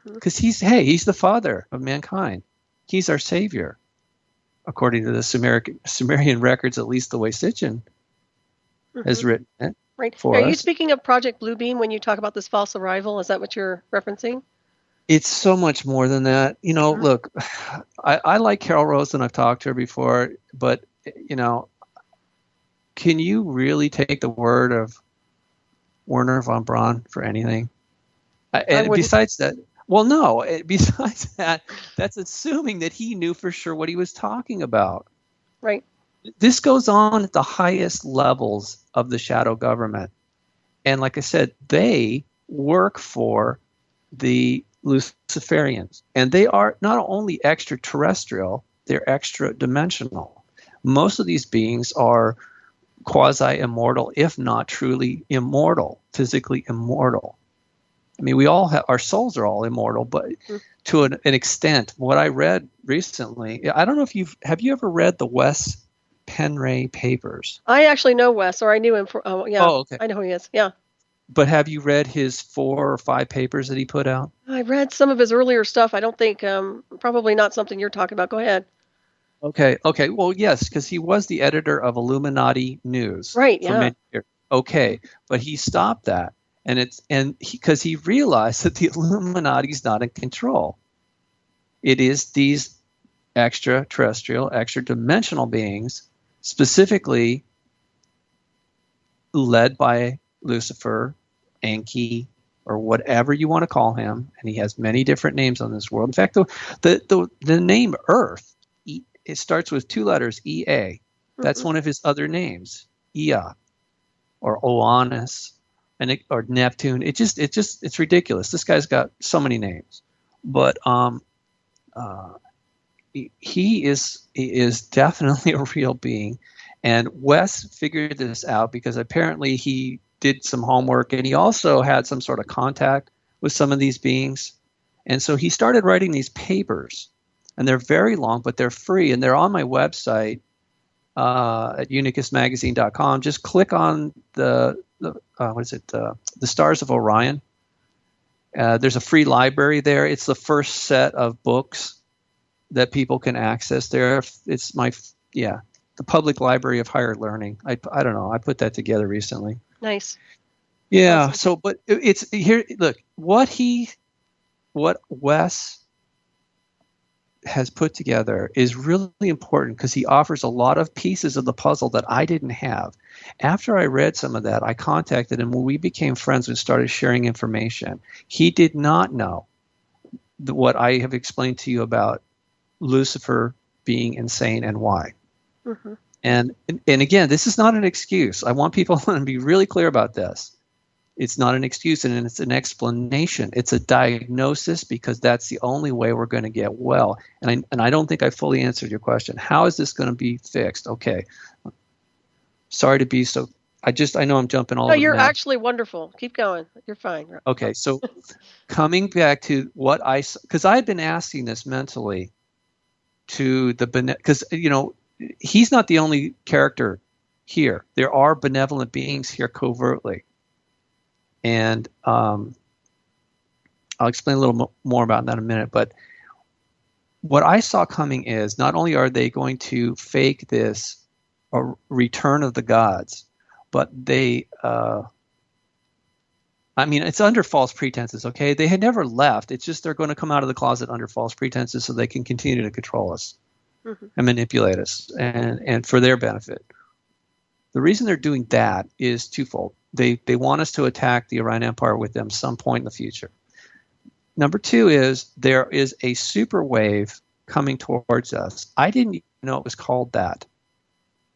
Because he's the father of mankind. He's our savior, according to the Sumerian records, at least the way Sitchin has written it. Right. For Are us. You speaking of Project Bluebeam when you talk about this false arrival? Is that what you're referencing? It's so much more than that. Look, I like Carol Rosen. I've talked to her before, but, can you really take the word of Werner von Braun for anything? And besides that, well, no, besides that, that's assuming that he knew for sure what he was talking about. Right. This goes on at the highest levels of the shadow government. And like I said, they work for the Luciferians, and they are not only extraterrestrial, they're extra dimensional. Most of these beings are quasi-immortal, if not truly immortal, physically immortal. I mean, we all have, our souls are all immortal, but to an extent. What I read recently, I don't know if have you ever read the Wes Penray papers? I actually know Wes, or I knew him. Yeah, Oh, okay. I know who he is. Yeah. But have you read his 4 or 5 papers that he put out? I read some of his earlier stuff. I don't think, probably not something you're talking about. Go ahead. Okay. Well, yes, because he was the editor of Illuminati News. Right. For Yeah. many years. Okay, but he stopped that, and because he realized that the Illuminati's not in control. It is these extraterrestrial, extra-dimensional beings, specifically led by Lucifer, Enki, or whatever you want to call him, and he has many different names on this world. In fact, the name Earth, it starts with 2 letters, EA. That's one of his other names, Ea, or Oannes, or Neptune. It's ridiculous. This guy's got so many names, but he is definitely a real being. And Wes figured this out because apparently he did some homework, and he also had some sort of contact with some of these beings. And so he started writing these papers, and they're very long, but they're free, and they're on my website at unicusmagazine.com. Just click on the Stars of Orion. There's a free library there. It's the first set of books that people can access there. It's the Public Library of Higher Learning. I don't know. I put that together recently. Nice. Yeah. Awesome. So, but it's here. Look, what Wes has put together is really important because he offers a lot of pieces of the puzzle that I didn't have. After I read some of that, I contacted him when we became friends and started sharing information. He did not know what I have explained to you about Lucifer being insane and why. Mm-hmm. And again, this is not an excuse. I want people to be really clear about this. It's not an excuse, and it's an explanation. It's a diagnosis, because that's the only way we're going to get well. And I don't think I fully answered your question. How is this going to be fixed? Okay. Sorry to be so. I know I'm jumping all over. No, you're the map. actually wonderful. Keep going. You're fine. Okay, so coming back to what because I had been asking this mentally to because he's not the only character here. There are benevolent beings here covertly. And I'll explain a little more about that in a minute. But what I saw coming is not only are they going to fake this return of the gods, but they, it's under false pretenses, okay? They had never left. It's just they're going to come out of the closet under false pretenses so they can continue to control us and manipulate us and for their benefit. The reason they're doing that is twofold. They want us to attack the Orion Empire with them some point in the future. Number 2 is there is a super wave coming towards us. I didn't even know it was called that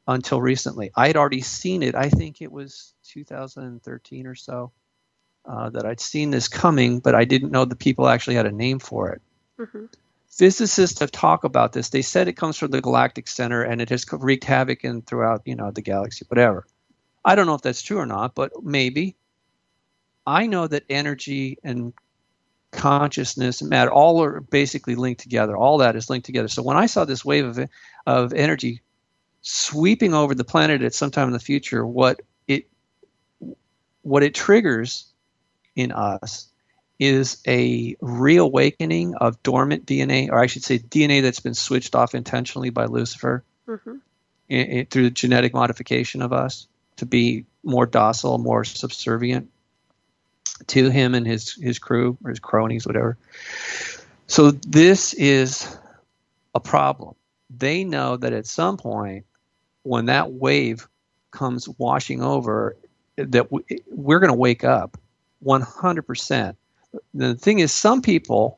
until recently. I had already seen it. I think it was 2013 or so that I'd seen this coming, but I didn't know the people actually had a name for it. Mm-hmm. Physicists have talked about this. They said it comes from the galactic center, and it has wreaked havoc throughout the galaxy, whatever. I don't know if that's true or not, but maybe. I know that energy and consciousness and matter all are basically linked together. All that is linked together. So when I saw this wave of energy sweeping over the planet at some time in the future, what it triggers in us is a reawakening of dormant DNA, or I should say DNA that's been switched off intentionally by Lucifer through genetic modification of us to be more docile, more subservient to him and his crew or his cronies, whatever. So this is a problem. They know that at some point when that wave comes washing over, that we're going to wake up 100%. The thing is, some people,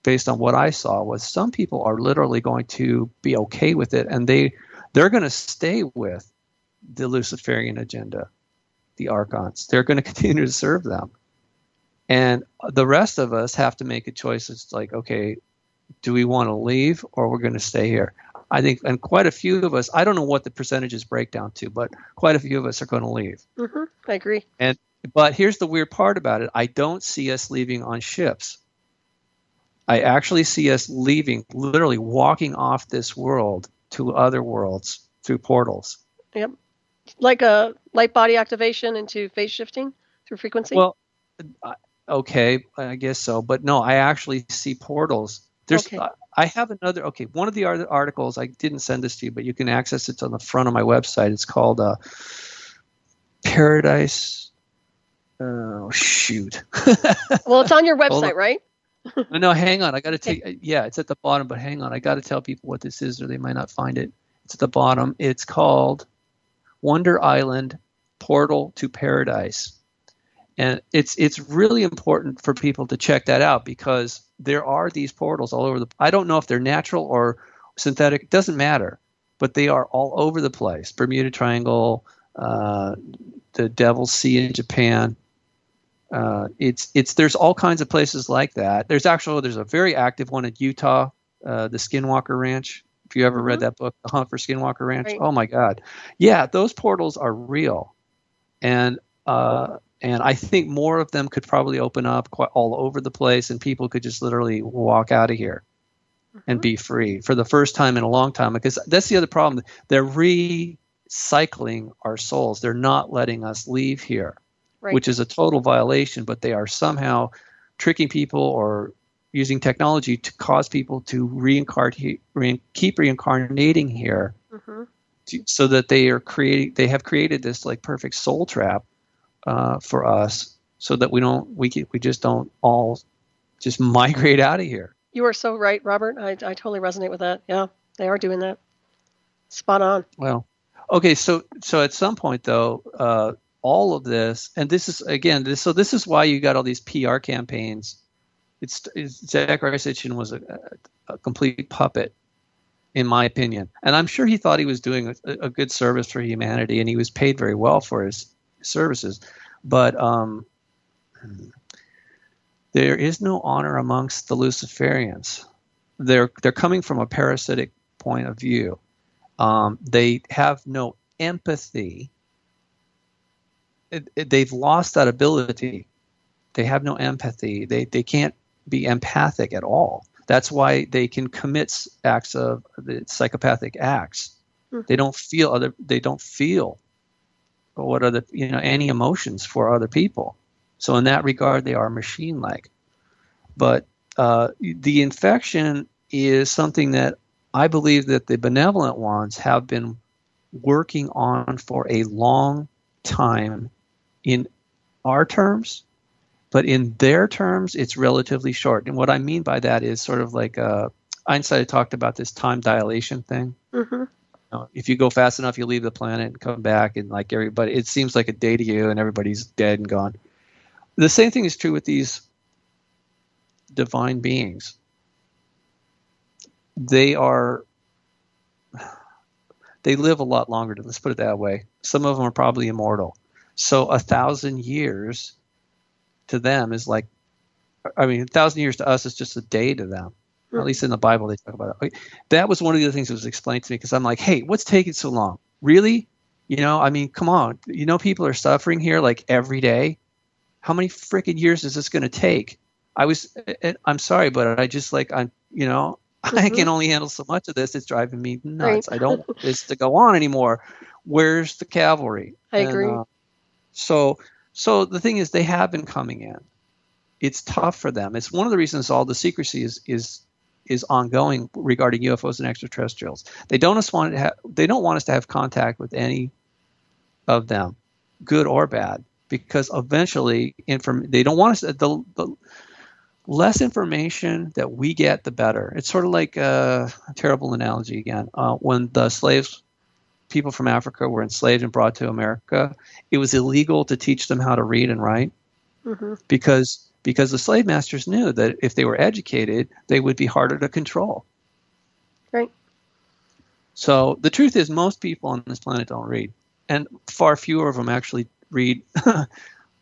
based on what I saw, was some people are literally going to be okay with it, and they're going to stay with the Luciferian agenda, the archons. They're going to continue to serve them. And the rest of us have to make a choice. It's like, okay, do we want to leave or we're going to stay here? I think, and quite a few of us, I don't know what the percentages break down to, but quite a few of us are going to leave. I agree. But here's the weird part about it. I don't see us leaving on ships. I actually see us leaving, literally walking off this world to other worlds through portals. Yep. Like a light body activation into phase shifting through frequency? Well, okay, I guess so. But no, I actually see portals. I have another, one of the other articles, I didn't send this to you, but you can access it on the front of my website. It's called Paradise. Oh, shoot. Well, it's on your website, right? No, hang on. I got to take. Yeah, it's at the bottom, but hang on. I got to tell people what this is, or they might not find it. It's at the bottom. It's called Wonder Island Portal to Paradise, and it's really important for people to check that out because there are these portals all over I don't know if they're natural or synthetic. It doesn't matter, but they are all over the place. Bermuda Triangle, the Devil's Sea in Japan. There's all kinds of places like that. There's a very active one in Utah, the Skinwalker Ranch. If you ever read that book, The Hunt for Skinwalker Ranch, right. Oh my God, yeah, those portals are real, and I think more of them could probably open up quite all over the place, and people could just literally walk out of here and be free for the first time in a long time. Because that's the other problem. They're recycling our souls. They're not letting us leave here. Right. Which is a total violation, but they are somehow tricking people or using technology to cause people to keep reincarnating here, so that they have created this like perfect soul trap for us, so that we just don't all just migrate out of here. You are so right, Robert. I totally resonate with that. Yeah, they are doing that. Spot on. Well, okay, so at some point though. All of this, and this is again, this is why you got all these PR campaigns. Zachary Sitchin was a complete puppet, in my opinion, and I'm sure he thought he was doing a good service for humanity, and he was paid very well for his services. But there is no honor amongst the Luciferians. They're coming from a parasitic point of view. They have no empathy. They've lost that ability. They have no empathy. They can't be empathic at all. That's why they can commit acts of the psychopathic acts. They don't feel what are any emotions for other people. So in that regard, they are machine-like. But the infection is something that I believe that the benevolent ones have been working on for a long time in our terms, but in their terms, it's relatively short. And what I mean by that is sort of like Einstein had talked about this time dilation thing. If you go fast enough, you leave the planet and come back, and like everybody, it seems like a day to you, and everybody's dead and gone. The same thing is true with these divine beings. They live a lot longer. Let's put it that way. Some of them are probably immortal. So 1,000 years to them is like, 1,000 years to us is just a day to them. At least in the Bible, they talk about it. That was one of the things that was explained to me, because I'm like, hey, what's taking so long? Really? Come on. People are suffering here like every day. How many freaking years is this going to take? I'm sorry, but I just like, I can only handle so much of this. It's driving me nuts. Right. I don't want this to go on anymore. Where's the cavalry? I agree. So the thing is, they have been coming in. It's tough for them. It's one of the reasons all the secrecy is ongoing regarding UFOs and extraterrestrials. They don't want us to have contact with any of them, good or bad, because eventually they don't want us. The less information that we get, the better. It's sort of like a terrible analogy again. When the people from Africa were enslaved and brought to America, it was illegal to teach them how to read and write, because the slave masters knew that if they were educated, they would be harder to control. Right. So the truth is, most people on this planet don't read, and far fewer of them actually read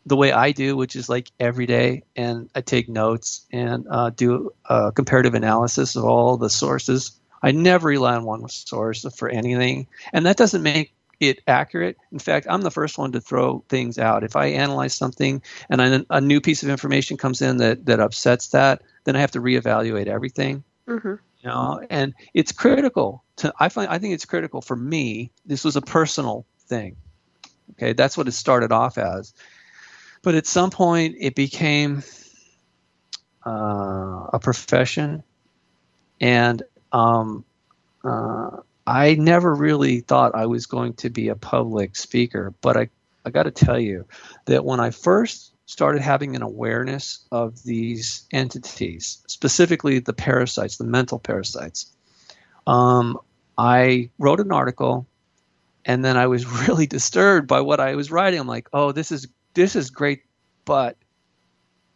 the way I do, which is like every day, and I take notes and do a comparative analysis of all the sources. I never rely on one source for anything, and that doesn't make it accurate. In fact, I'm the first one to throw things out. If I analyze something and a new piece of information comes in that upsets that, then I have to reevaluate everything. Mm-hmm. You know, and it's critical I think it's critical for me. This was a personal thing. Okay, that's what it started off as. But at some point, it became a profession, and I never really thought I was going to be a public speaker. But I got to tell you that when I first started having an awareness of these entities, specifically the parasites, the mental parasites, I wrote an article, and then I was really disturbed by what I was writing. I'm like, oh, this is great, but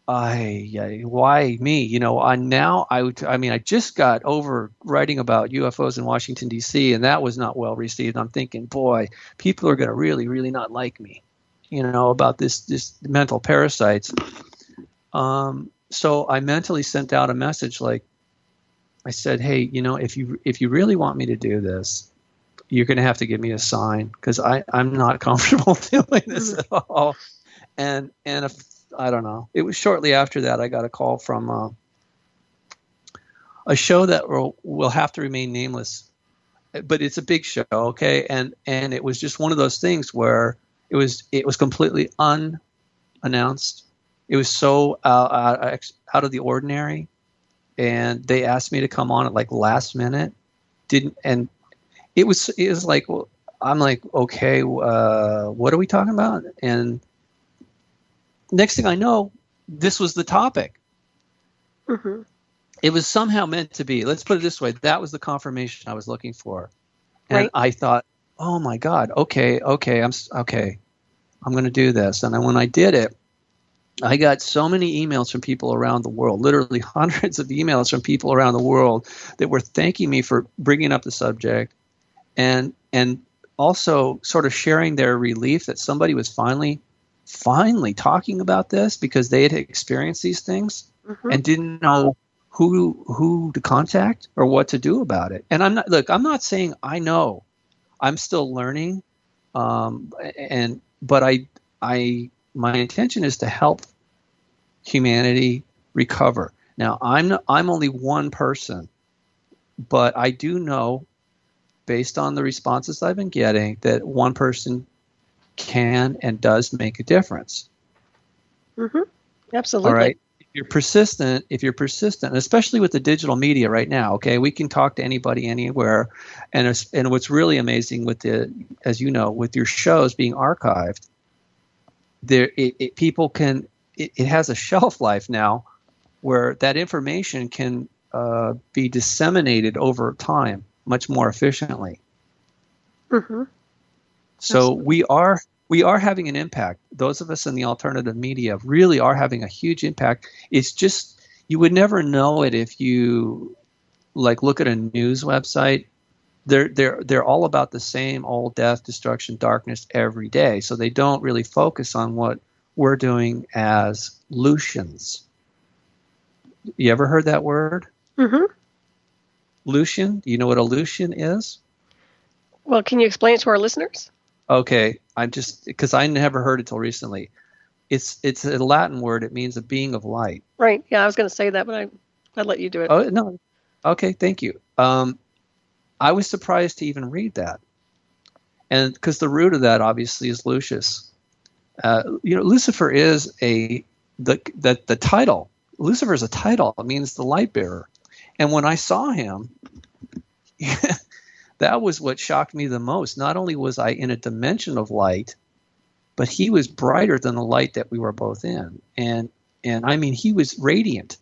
why me? You know, I just got over writing about UFOs in Washington, D.C., and that was not well received. I'm thinking, boy, people are going to really, really not like me, you know, about this mental parasites. So I mentally sent out a message like, I said, hey, you know, if you really want me to do this, you're going to have to give me a sign, because I'm not comfortable doing this at all. And if I don't know, it was shortly after that I got a call from a show that will have to remain nameless, but it's a big show, okay? And it was just one of those things where it was completely unannounced. It was so out of the ordinary, and they asked me to come on at like last minute. And it was like, well, I'm like, okay, what are we talking about? And next thing I know, this was the topic. Mm-hmm. It was somehow meant to be. Let's put it this way. That was the confirmation I was looking for. And Right. I thought, oh my God, okay, I'm going to do this. And then when I did it, I got so many emails from people around the world, literally hundreds of emails from people around the world that were thanking me for bringing up the subject, and also sort of sharing their relief that somebody was finally talking about this, because they had experienced these things and didn't know who to contact or what to do about it. And I'm not saying I know. I'm still learning, but my intention is to help humanity recover. Now, I'm only one person, but I do know, based on the responses I've been getting, that one person can and does make a difference. Mm-hmm. Absolutely. All right. If you're persistent, especially with the digital media right now, okay, we can talk to anybody anywhere, and what's really amazing with as you know, with your shows being archived, people can. It has a shelf life now, where that information can be disseminated over time much more efficiently. Mm-hmm. So Absolutely. we are having an impact. Those of us in the alternative media really are having a huge impact. It's just, you would never know it if you look at a news website. They're all about the same old death, destruction, darkness every day. So they don't really focus on what we're doing as Lucians. You ever heard that word? Mm-hmm. Lucian? Do you know what a Lucian is? Well, can you explain it to our listeners? Okay, because I never heard it till recently. It's a Latin word. It means a being of light. Right. Yeah, I was going to say that, but I'd let you do it. Oh no. Okay, thank you. I was surprised to even read that, and because the root of that obviously is Lucius. Lucifer is the title. Lucifer is a title. It means the light bearer. And when I saw him, that was what shocked me the most. Not only was I in a dimension of light, but he was brighter than the light that we were both in. And I mean, he was radiant.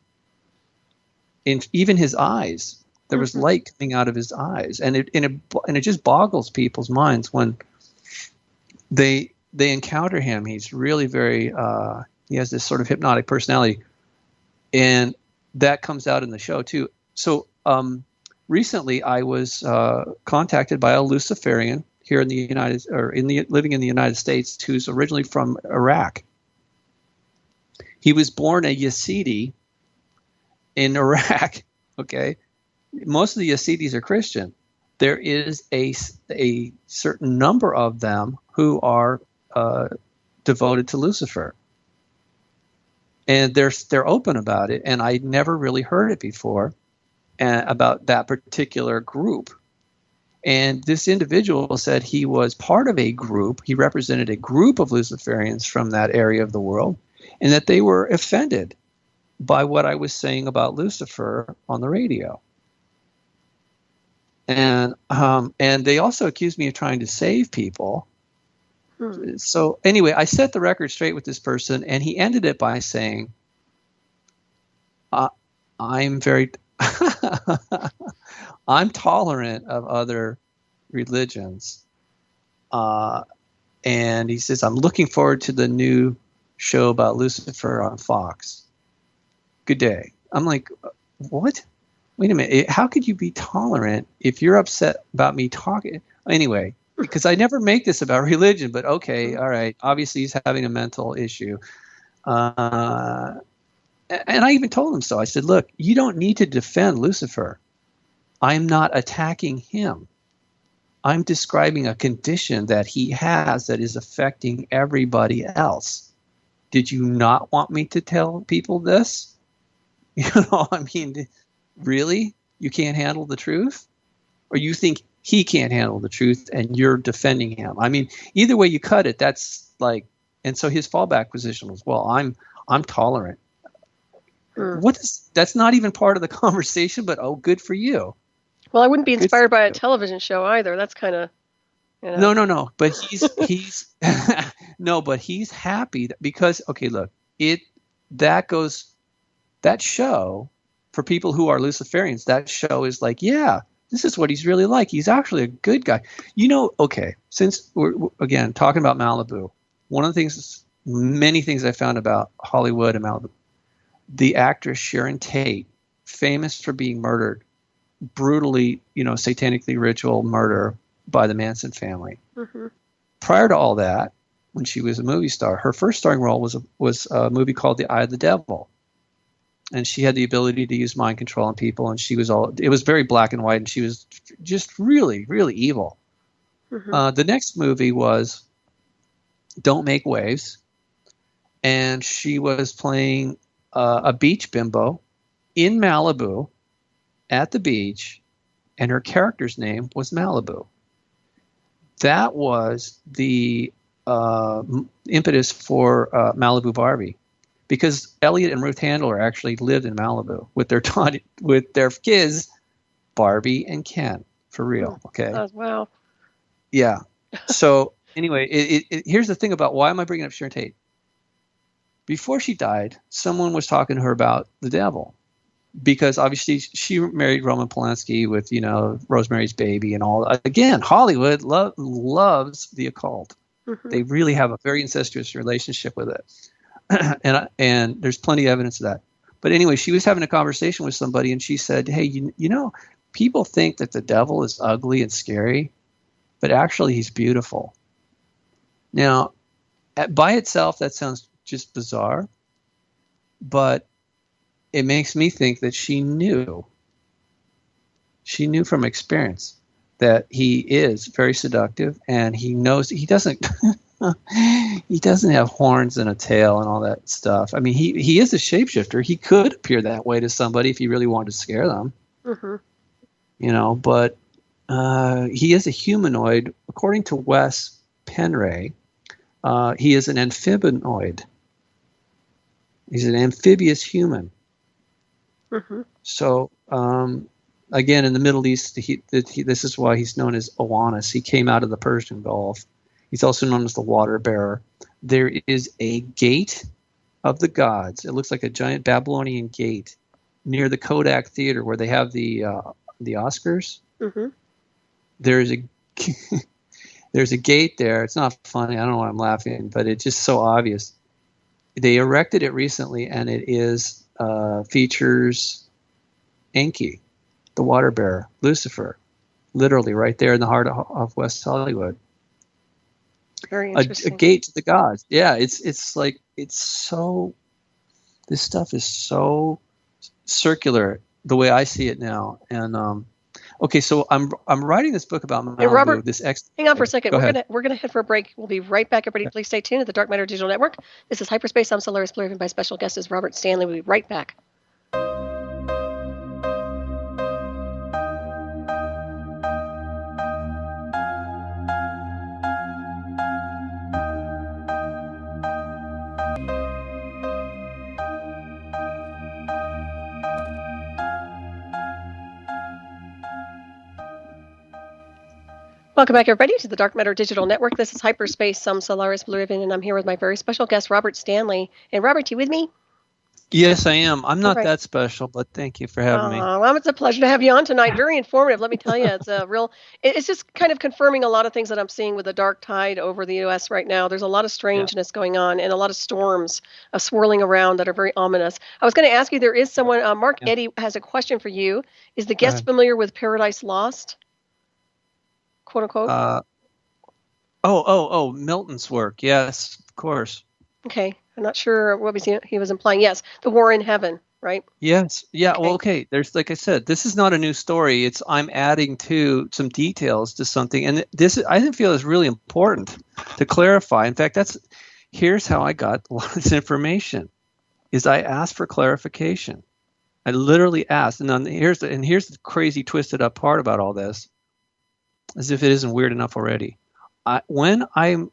In even his eyes, there was light coming out of his eyes. And it just boggles people's minds when they encounter him. He's really very, he has this sort of hypnotic personality. And that comes out in the show too. So recently I was contacted by a Luciferian here in the living in the United States, who's originally from Iraq. He was born a Yazidi in Iraq, okay? most of the Yazidis are Christian. There is a certain number of them who are devoted to Lucifer, and they're open about it. And I never really heard it before about that particular group. And this individual said he was part of a group. He represented a group of Luciferians from that area of the world, and that they were offended by what I was saying about Lucifer on the radio. And they also accused me of trying to save people. So anyway, I set the record straight with this person, and he ended it by saying, I'm very I'm tolerant of other religions. And he says, I'm looking forward to the new show about Lucifer on Fox. Good day. I'm like, what? Wait a minute. How could you be tolerant if you're upset about me talking? Anyway, because I never make this about religion, but okay, all right. Obviously, he's having a mental issue. And I even told him so. I said, look, you don't need to defend Lucifer. I'm not attacking him. I'm describing a condition that he has that is affecting everybody else. Did you not want me to tell people this? You know, I mean, really? You can't handle the truth? Or you think he can't handle the truth and you're defending him? I mean, either way you cut it, that's like, and so his fallback position was, well, I'm tolerant. That's not even part of the conversation, but oh, good for you. Well, I wouldn't be inspired by a television show either. That's kind of, you know. No. But he's no, but he's happy because, okay, look, that show for people who are Luciferians, that show is like, yeah, this is what he's really like. He's actually a good guy. You know, okay, since we're again talking about Malibu, one of the things, many things I found about Hollywood and Malibu, the actress Sharon Tate, famous for being murdered, brutally, satanically ritual murder by the Manson family. Mm-hmm. Prior to all that, when she was a movie star, her first starring role was a movie called The Eye of the Devil. And she had the ability to use mind control on people, and it was very black and white, and she was just really, really evil. Mm-hmm. The next movie was Don't Make Waves, and she was playing a beach bimbo in Malibu at the beach, and her character's name was Malibu. That was the impetus for Malibu Barbie, because Elliot and Ruth Handler actually lived in Malibu with their kids, Barbie and Ken, for real. Okay. Oh, wow. Yeah. So anyway, here's the thing about why am I bringing up Sharon Tate? Before she died, someone was talking to her about the devil, because obviously she married Roman Polanski with, Rosemary's Baby and all. Again, Hollywood loves the occult. Mm-hmm. They really have a very incestuous relationship with it. and there's plenty of evidence of that. But anyway, she was having a conversation with somebody, and she said, hey, people think that the devil is ugly and scary, but actually he's beautiful. Now, by itself, that sounds just bizarre, but it makes me think that she knew from experience that he is very seductive, and he knows he doesn't he doesn't have horns and a tail and all that stuff. I mean, he is a shapeshifter. He could appear that way to somebody if he really wanted to scare them. Mm-hmm. But he is a humanoid. According to Wes Penray, he is an amphibioid. He's an amphibious human. Mm-hmm. So, again, in the Middle East, this is why he's known as Oannes. He came out of the Persian Gulf. He's also known as the water bearer. There is a gate of the gods. It looks like a giant Babylonian gate near the Kodak Theater where they have the Oscars. Mm-hmm. There's a gate there. It's not funny. I don't know why I'm laughing, but it's just so obvious. They erected it recently, and it features Enki, the water bearer, Lucifer, literally right there in the heart of West Hollywood. Very interesting. A gate to the gods. Yeah, it's like, it's so, this stuff is so circular. the way I see it now. And okay, so I'm writing this book about Malibu. Hey, Robert, this hang on for a second. Go ahead. We're gonna head for a break. We'll be right back. Everybody, please stay tuned to the Dark Matter Digital Network. This is Hyperspace. I'm Solaris, BlueRaven. My special guest is Robert Stanley. We'll be right back. Welcome back, everybody, to the Dark Matter Digital Network. This is Hyperspace. I'm Solaris, BlueRaven, and I'm here with my very special guest, Robert Stanley. And Robert, you with me? Yes, I am. I'm not that special, but thank you for having me. Well, it's a pleasure to have you on tonight. Very informative. Let me tell you, it's just kind of confirming a lot of things that I'm seeing with the dark tide over the U.S. right now. There's a lot of strangeness going on and a lot of storms swirling around that are very ominous. I was going to ask you, there is someone, Mark Eddy has a question for you. Is the guest familiar with Paradise Lost? Quote unquote. Milton's work. Yes, of course. Okay. I'm not sure what he was implying. Yes, the war in heaven, right? Yes. Yeah. Okay. Well, okay. There's, like I said, this is not a new story. I'm adding to some details to something, and this I feel is really important to clarify. In fact, here's how I got a lot of this information. Is I asked for clarification. I literally asked, and then here's the crazy twisted up part about all this, as if it isn't weird enough already. When I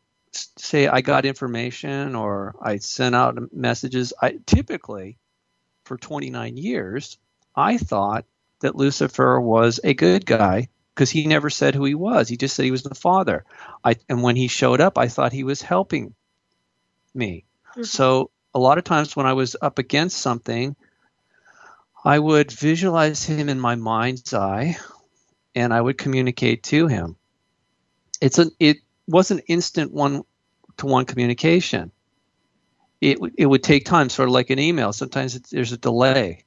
say I got information or I sent out messages, I typically, for 29 years, I thought that Lucifer was a good guy because he never said who he was. He just said he was the father. And when he showed up, I thought he was helping me. Mm-hmm. So a lot of times when I was up against something, I would visualize him in my mind's eye, and I would communicate to him. It wasn't instant one-to-one communication. It would take time, sort of like an email. Sometimes there's a delay.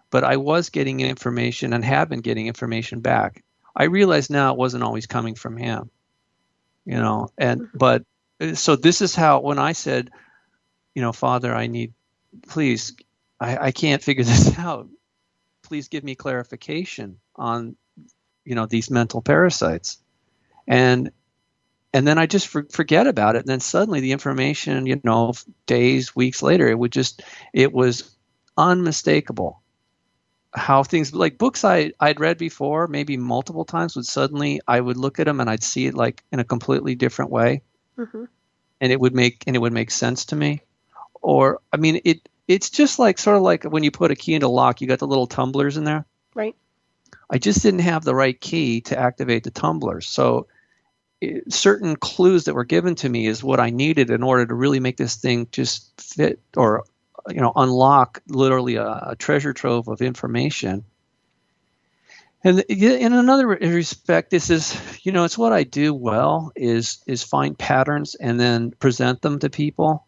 But I was getting information and have been getting information back. I realize now it wasn't always coming from him, but so this is how, when I said, Father, please, I can't figure this out. Please give me clarification on these mental parasites. And then I just forget about it. And then suddenly the information, days, weeks later, it was unmistakable how things, like books I'd read before, maybe multiple times, I would look at them and I'd see it like in a completely different way. Mm-hmm. And it would make sense to me. Or, it's just like, sort of like when you put a key into a lock, you got the little tumblers in there. Right. I just didn't have the right key to activate the tumblers. So certain clues that were given to me is what I needed in order to really make this thing just fit, or unlock literally a treasure trove of information. And in another respect, this is, it's what I do well is find patterns and then present them to people.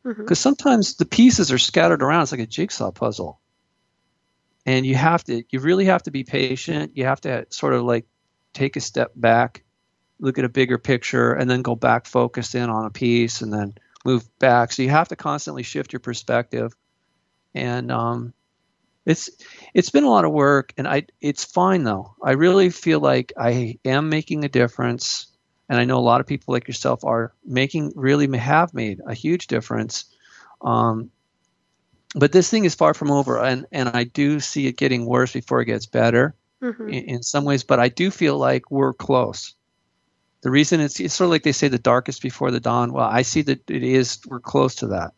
Because sometimes the pieces are scattered around. It's like a jigsaw puzzle. And you really have to be patient. You have to sort of like take a step back, look at a bigger picture, and then go back, focus in on a piece, and then move back. So you have to constantly shift your perspective. And it's been a lot of work, and it's fine though. I really feel like I am making a difference, and I know a lot of people like yourself have made a huge difference. But this thing is far from over, and I do see it getting worse before it gets better in some ways. But I do feel like we're close. The reason it's sort of like they say the darkest before the dawn. Well, I see that we're close to that.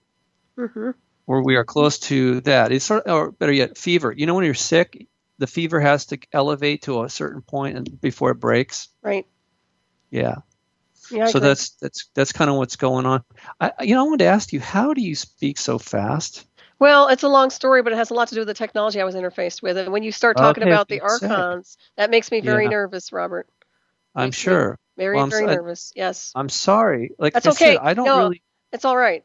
Or we are close to that. It's sort of, or better yet, fever. When you're sick, the fever has to elevate to a certain point before it breaks. Right. Yeah. Yeah. So that's kind of what's going on. I wanted to ask you, how do you speak so fast? Well, it's a long story, but it has a lot to do with the technology I was interfaced with. And when you start talking about the archons, that makes me very nervous, Robert. I'm sure. Very nervous. Yes. I'm sorry. Like that's okay. I don't really. It's all right.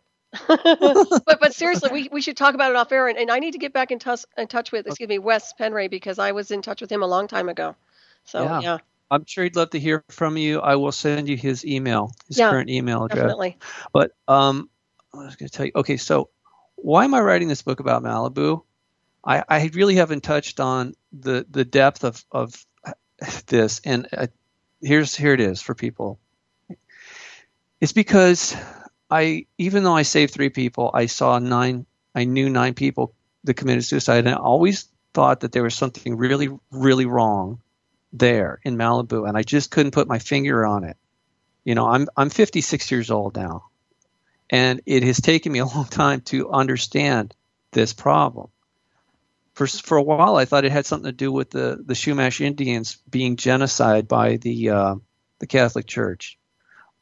but seriously, we should talk about it off air. And I need to get back in touch with, Wes Penray, because I was in touch with him a long time ago. So yeah. I'm sure he'd love to hear from you. I will send you his current email address. Definitely. But I was going to tell you. Okay, so why am I writing this book about Malibu? I really haven't touched on the depth of this, and here it is for people. It's because even though I saved 3 people, I knew 9 people that committed suicide, and I always thought that there was something really, really wrong there in Malibu, and I just couldn't put my finger on it. I'm 56 years old now, and it has taken me a long time to understand this problem. For a while, I thought it had something to do with the Chumash Indians being genocide by the Catholic Church,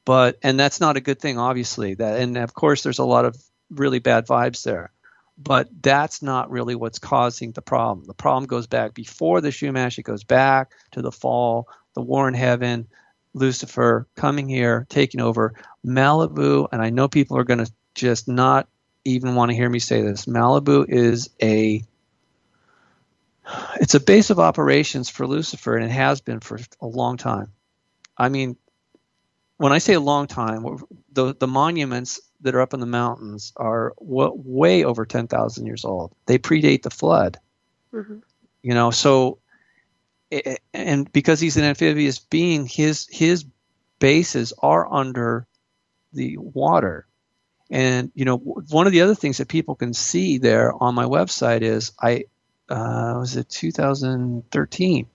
and that's not a good thing, obviously. And of course, there's a lot of really bad vibes there, but that's not really what's causing the problem. The problem goes back before the Chumash. It goes back to the fall, the war in heaven, Lucifer coming here, taking over Malibu. And I know people are going to just not even want to hear me say this. Malibu is it's a base of operations for Lucifer, and it has been for a long time. I mean, when I say a long time, the monuments that are up in the mountains are way over 10,000 years old. They predate the flood. Mm-hmm. So, and because he's an amphibious being, his bases are under the water. And, one of the other things that people can see there on my website is was it 2013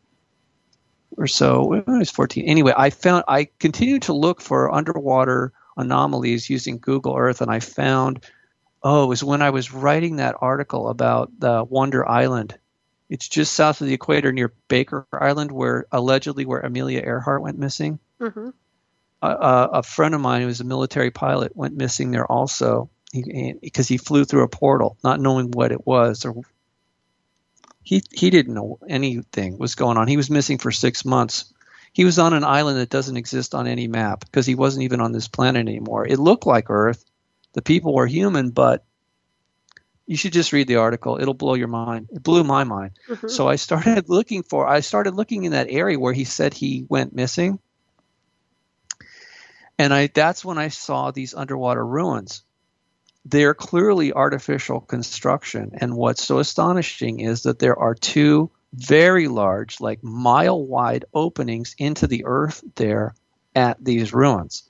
or so? It was 14. Anyway, I continued to look for underwater anomalies using Google Earth, and I found, it was when I was writing that article about the Wonder Island. It's just south of the equator near Baker Island, where Amelia Earhart went missing. Mm-hmm. A friend of mine who was a military pilot went missing there also, because he flew through a portal, not knowing what it was, or he didn't know anything was going on. He was missing for 6 months. He was on an island that doesn't exist on any map because he wasn't even on this planet anymore. It looked like Earth. The people were human, but you should just read the article. It'll blow your mind. It blew my mind. Mm-hmm. So I started looking in that area where he said he went missing. And that's when I saw these underwater ruins. They're clearly artificial construction. And what's so astonishing is that there are 2 very large, like mile-wide openings into the earth there at these ruins,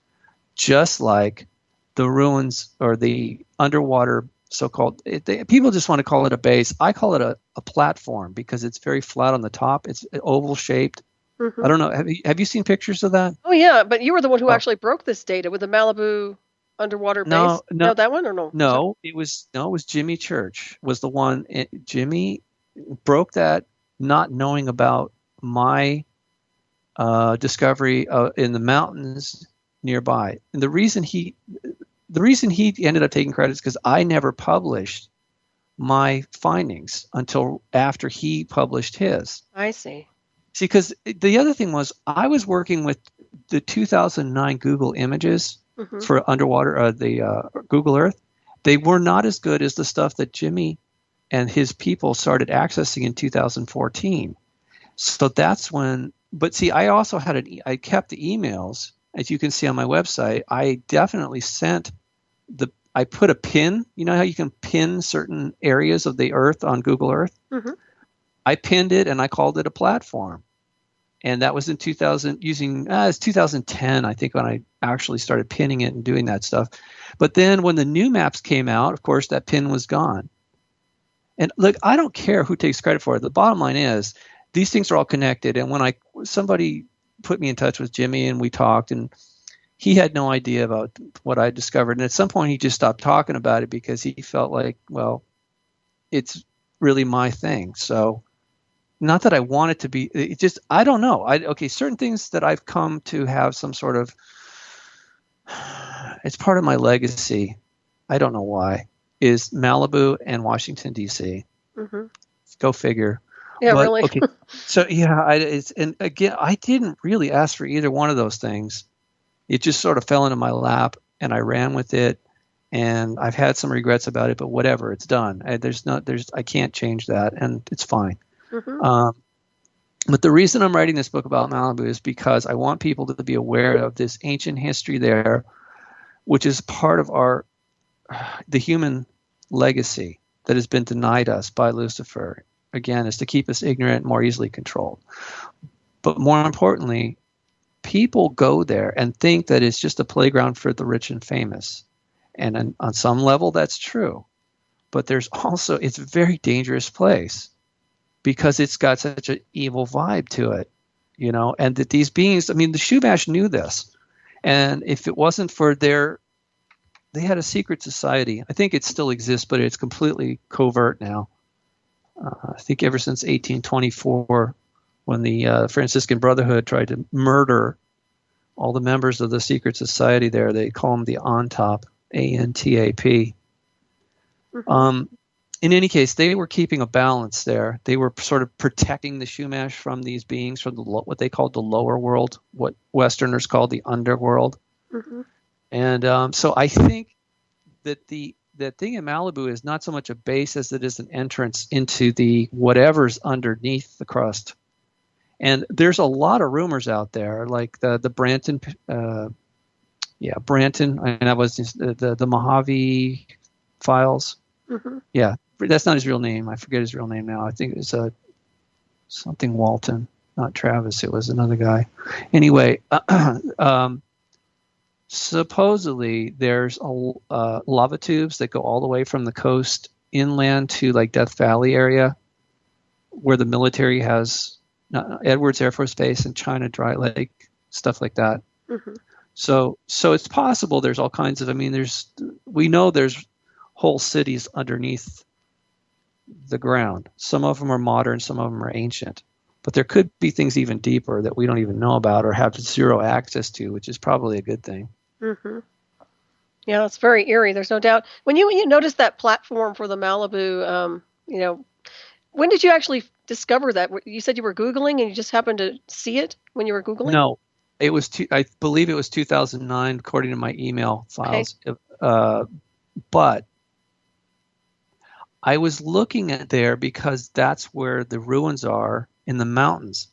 just like the ruins or the underwater so-called, people just want to call it a base. I call it a platform because it's very flat on the top. It's oval-shaped. Mm-hmm. I don't know. Have you seen pictures of that? Oh, yeah, but you were the one who actually broke this data with the Malibu underwater base. No, that one or no? No, it was Jimmy Church was the one. Jimmy broke that, not knowing about my discovery in the mountains nearby. And the reason he ended up taking credit is because I never published my findings until after he published his. I see. See, because the other thing was I was working with the 2009 Google images mm-hmm. for underwater, the Google Earth. They were not as good as the stuff that Jimmy and his people started accessing in 2014. So that's when, but see, I also I kept the emails, as you can see on my website. I definitely sent I put a pin, you know how you can pin certain areas of the earth on Google Earth? Mm-hmm. I pinned it and I called it a platform. And that was in 2000, it's 2010, I think, when I actually started pinning it and doing that stuff. But then when the new maps came out, of course, that pin was gone. And look, I don't care who takes credit for it. The bottom line is these things are all connected. And when somebody put me in touch with Jimmy and we talked, and he had no idea about what I discovered. And at some point he just stopped talking about it because he felt like, well, it's really my thing. So not that I want it to be, it just, I don't know. Certain things that I've come to have some sort of, it's part of my legacy. I don't know why, is Malibu and Washington, D.C. Mm-hmm. Go figure. Yeah, but, really. Okay. So yeah, and again, I didn't really ask for either one of those things. It just sort of fell into my lap and I ran with it, and I've had some regrets about it, but whatever, it's done. I can't change that, and it's fine. Mm-hmm. But the reason I'm writing this book about Malibu is because I want people to be aware of this ancient history there, which is part of the human legacy. that has been denied us by Lucifer, again, is to keep us ignorant, more easily controlled. But more importantly, people go there and think that it's just a playground for the rich and famous. And on some level, that's true. But there's also, it's a very dangerous place because it's got such an evil vibe to it, you know, and that these beings, I mean, the Shumash knew this. And if it wasn't for they had a secret society. I think it still exists, but it's completely covert now. I think ever since 1824, when the Franciscan Brotherhood tried to murder all the members of the secret society there, they call them the Antap, A-N-T-A-P. Mm-hmm. In any case, they were keeping a balance there. They were sort of protecting the Shumash from these beings, from what they called the lower world, what Westerners called the underworld. Mm-hmm. And so I think that the thing in Malibu is not so much a base as it is an entrance into the whatever's underneath the crust. And there's a lot of rumors out there, like the Branton, Branton, and that was the Mojave files. Mm-hmm. Yeah, that's not his real name. I forget his real name now. I think it's something Walton, not Travis. It was another guy. Anyway, supposedly there's lava tubes that go all the way from the coast inland to like Death Valley area, where the military has Edwards Air Force Base and China Dry Lake, stuff like that. Mm-hmm. So it's possible there's all kinds of, I mean, we know there's whole cities underneath the ground. Some of them are modern, some of them are ancient. But there could be things even deeper that we don't even know about or have zero access to, which is probably a good thing. Mm-hmm. Yeah, it's very eerie. There's no doubt. When you noticed that platform for the Malibu, when did you actually discover that? You said you were Googling and you just happened to see it when you were Googling? No, it was. I believe it was 2009, according to my email files. Okay. But I was looking at there because that's where the ruins are in the mountains.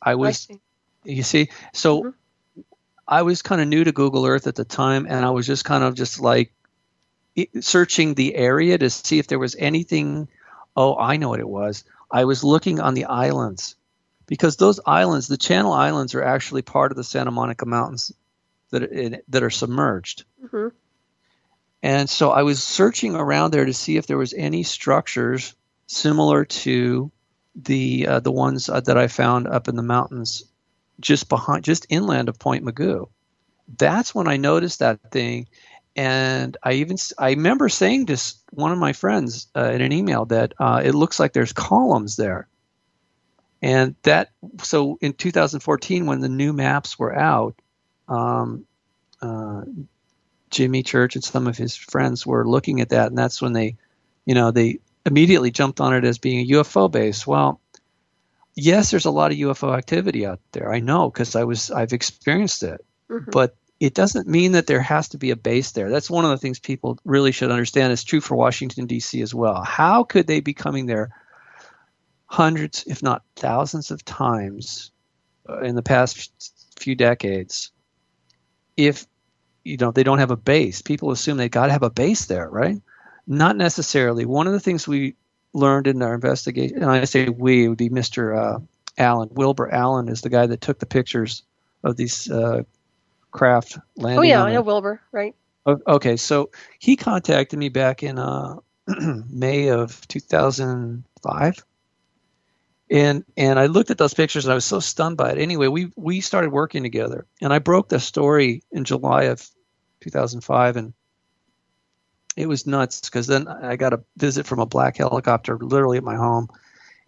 You see, so. Mm-hmm. I was kind of new to Google Earth at the time, and I was just kind of just like searching the area to see if there was anything. Oh, I know what it was. I was looking on the islands because those islands, the Channel Islands, are actually part of the Santa Monica Mountains that are submerged. Mm-hmm. And so I was searching around there to see if there was any structures similar to the ones that I found up in the mountains just inland of Point Magoo. That's when I noticed that thing. And I remember saying to one of my friends in an email that it looks like there's columns there. And so in 2014, when the new maps were out, Jimmy Church and some of his friends were looking at that. And that's when they immediately jumped on it as being a UFO base. Well, yes, there's a lot of UFO activity out there. I know because I've experienced it, mm-hmm. But it doesn't mean that there has to be a base there. That's one of the things people really should understand. It's true for Washington, D.C. as well. How could they be coming there hundreds, if not thousands of times in the past few decades if they don't have a base? People assume they got to have a base there, right? Not necessarily. One of the things we learned in our investigation, and I say we, it would be Mr. Allen. Wilbur Allen is the guy that took the pictures of these craft landing. Oh yeah, I know Wilbur, right? Okay, so he contacted me back in May of 2005, and I looked at those pictures and I was so stunned by it. Anyway, we started working together, and I broke the story in July of 2005, and it was nuts because then I got a visit from a black helicopter literally at my home,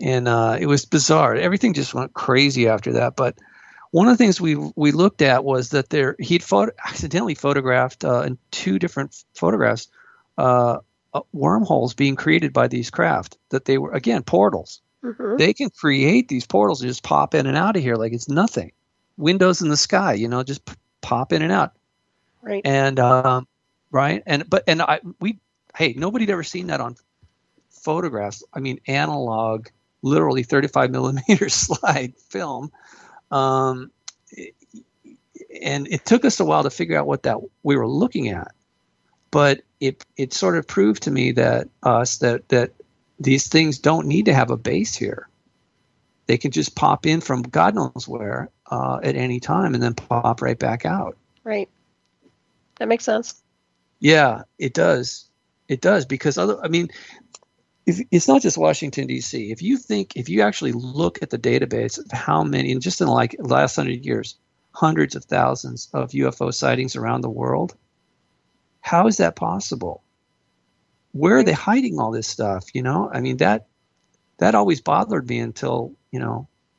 and it was bizarre. Everything just went crazy after that. But one of the things we looked at was that he'd accidentally photographed in two different photographs wormholes being created by these craft, that they were, again, portals. Mm-hmm. They can create these portals and just pop in and out of here like it's nothing. Windows in the sky, just pop in and out. Right. And right. Nobody'd ever seen that on photographs. I mean, analog, literally 35 millimeter slide film. And it took us a while to figure out what that we were looking at, but it sort of proved to me that these things don't need to have a base here. They can just pop in from God knows where at any time and then pop right back out. Right. That makes sense. Yeah, it does. It does, because if it's not just Washington, D.C. If you actually look at the database of how many, just in like the last 100 years, hundreds of thousands of UFO sightings around the world, how is that possible? Where are they hiding all this stuff? That always bothered me until,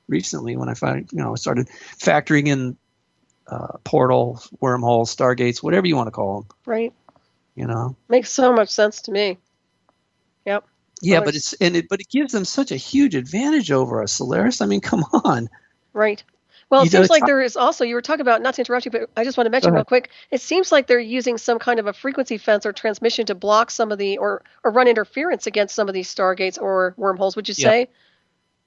recently when I started factoring in portals, wormholes, stargates, whatever you want to call them. Right. Makes so much sense to me. Yep. Yeah, but it gives them such a huge advantage over us, Solaris. I mean, come on. Right. Well, it seems like there is also, you were talking about, not to interrupt you, but I just want to mention real quick, it seems like they're using some kind of a frequency fence or transmission to block some of the, or run interference against some of these stargates or wormholes, would you say?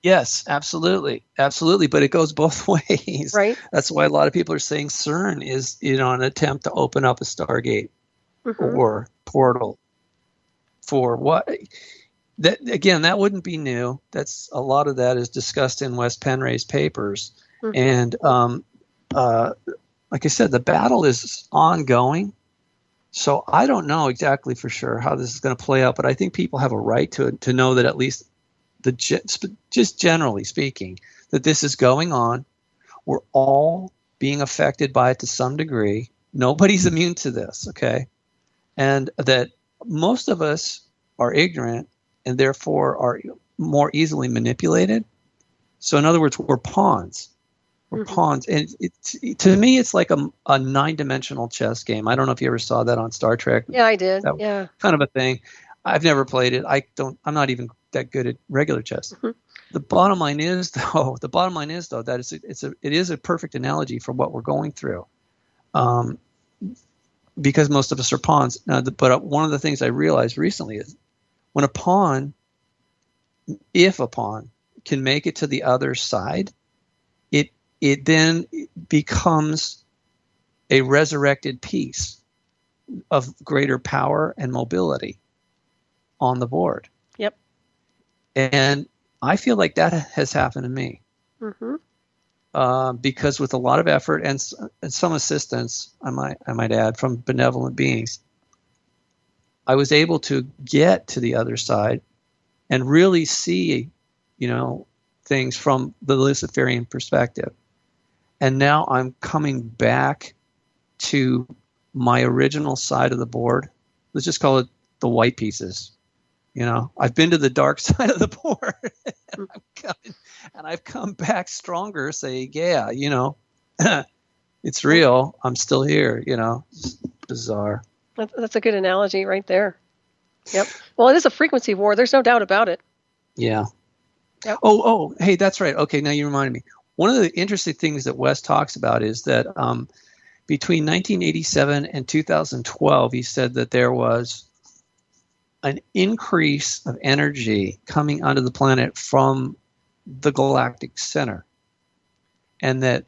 Yes, absolutely. Absolutely. But it goes both ways. Right. That's why a lot of people are saying CERN is, an attempt to open up a stargate or portal for what? That, again, that wouldn't be new. A lot of that is discussed in Wes Penray's papers. And like I said, the battle is ongoing. So I don't know exactly for sure how this is going to play out, but I think people have a right to know that at least just generally speaking, that this is going on. We're all being affected by it to some degree. Nobody's immune to this, okay? And that most of us are ignorant and therefore are more easily manipulated. So in other words, we're pawns. We're pawns. And to me, it's like a nine-dimensional chess game. I don't know if you ever saw that on Star Trek. Yeah, I did. Yeah. Kind of a thing. I've never played it. I'm not even that good at regular chess. The bottom line is though that it is a perfect analogy for what we're going through. Because most of us are pawns. Now, but one of the things I realized recently is if a pawn can make it to the other side, it then becomes a resurrected piece of greater power and mobility on the board. Yep. And I feel like that has happened to me. Because with a lot of effort and some assistance, I might add, from benevolent beings, I was able to get to the other side and really see, things from the Luciferian perspective. And now I'm coming back to my original side of the board. Let's just call it the white pieces. I've been to the dark side of the board and I've come back stronger saying, yeah, it's real. I'm still here, It's bizarre. That's a good analogy right there. Yep. Well, it is a frequency war. There's no doubt about it. Yeah. Yep. Oh, hey, that's right. Okay, now you reminded me. One of the interesting things that Wes talks about is that between 1987 and 2012, he said that there was an increase of energy coming onto the planet from the galactic center, and that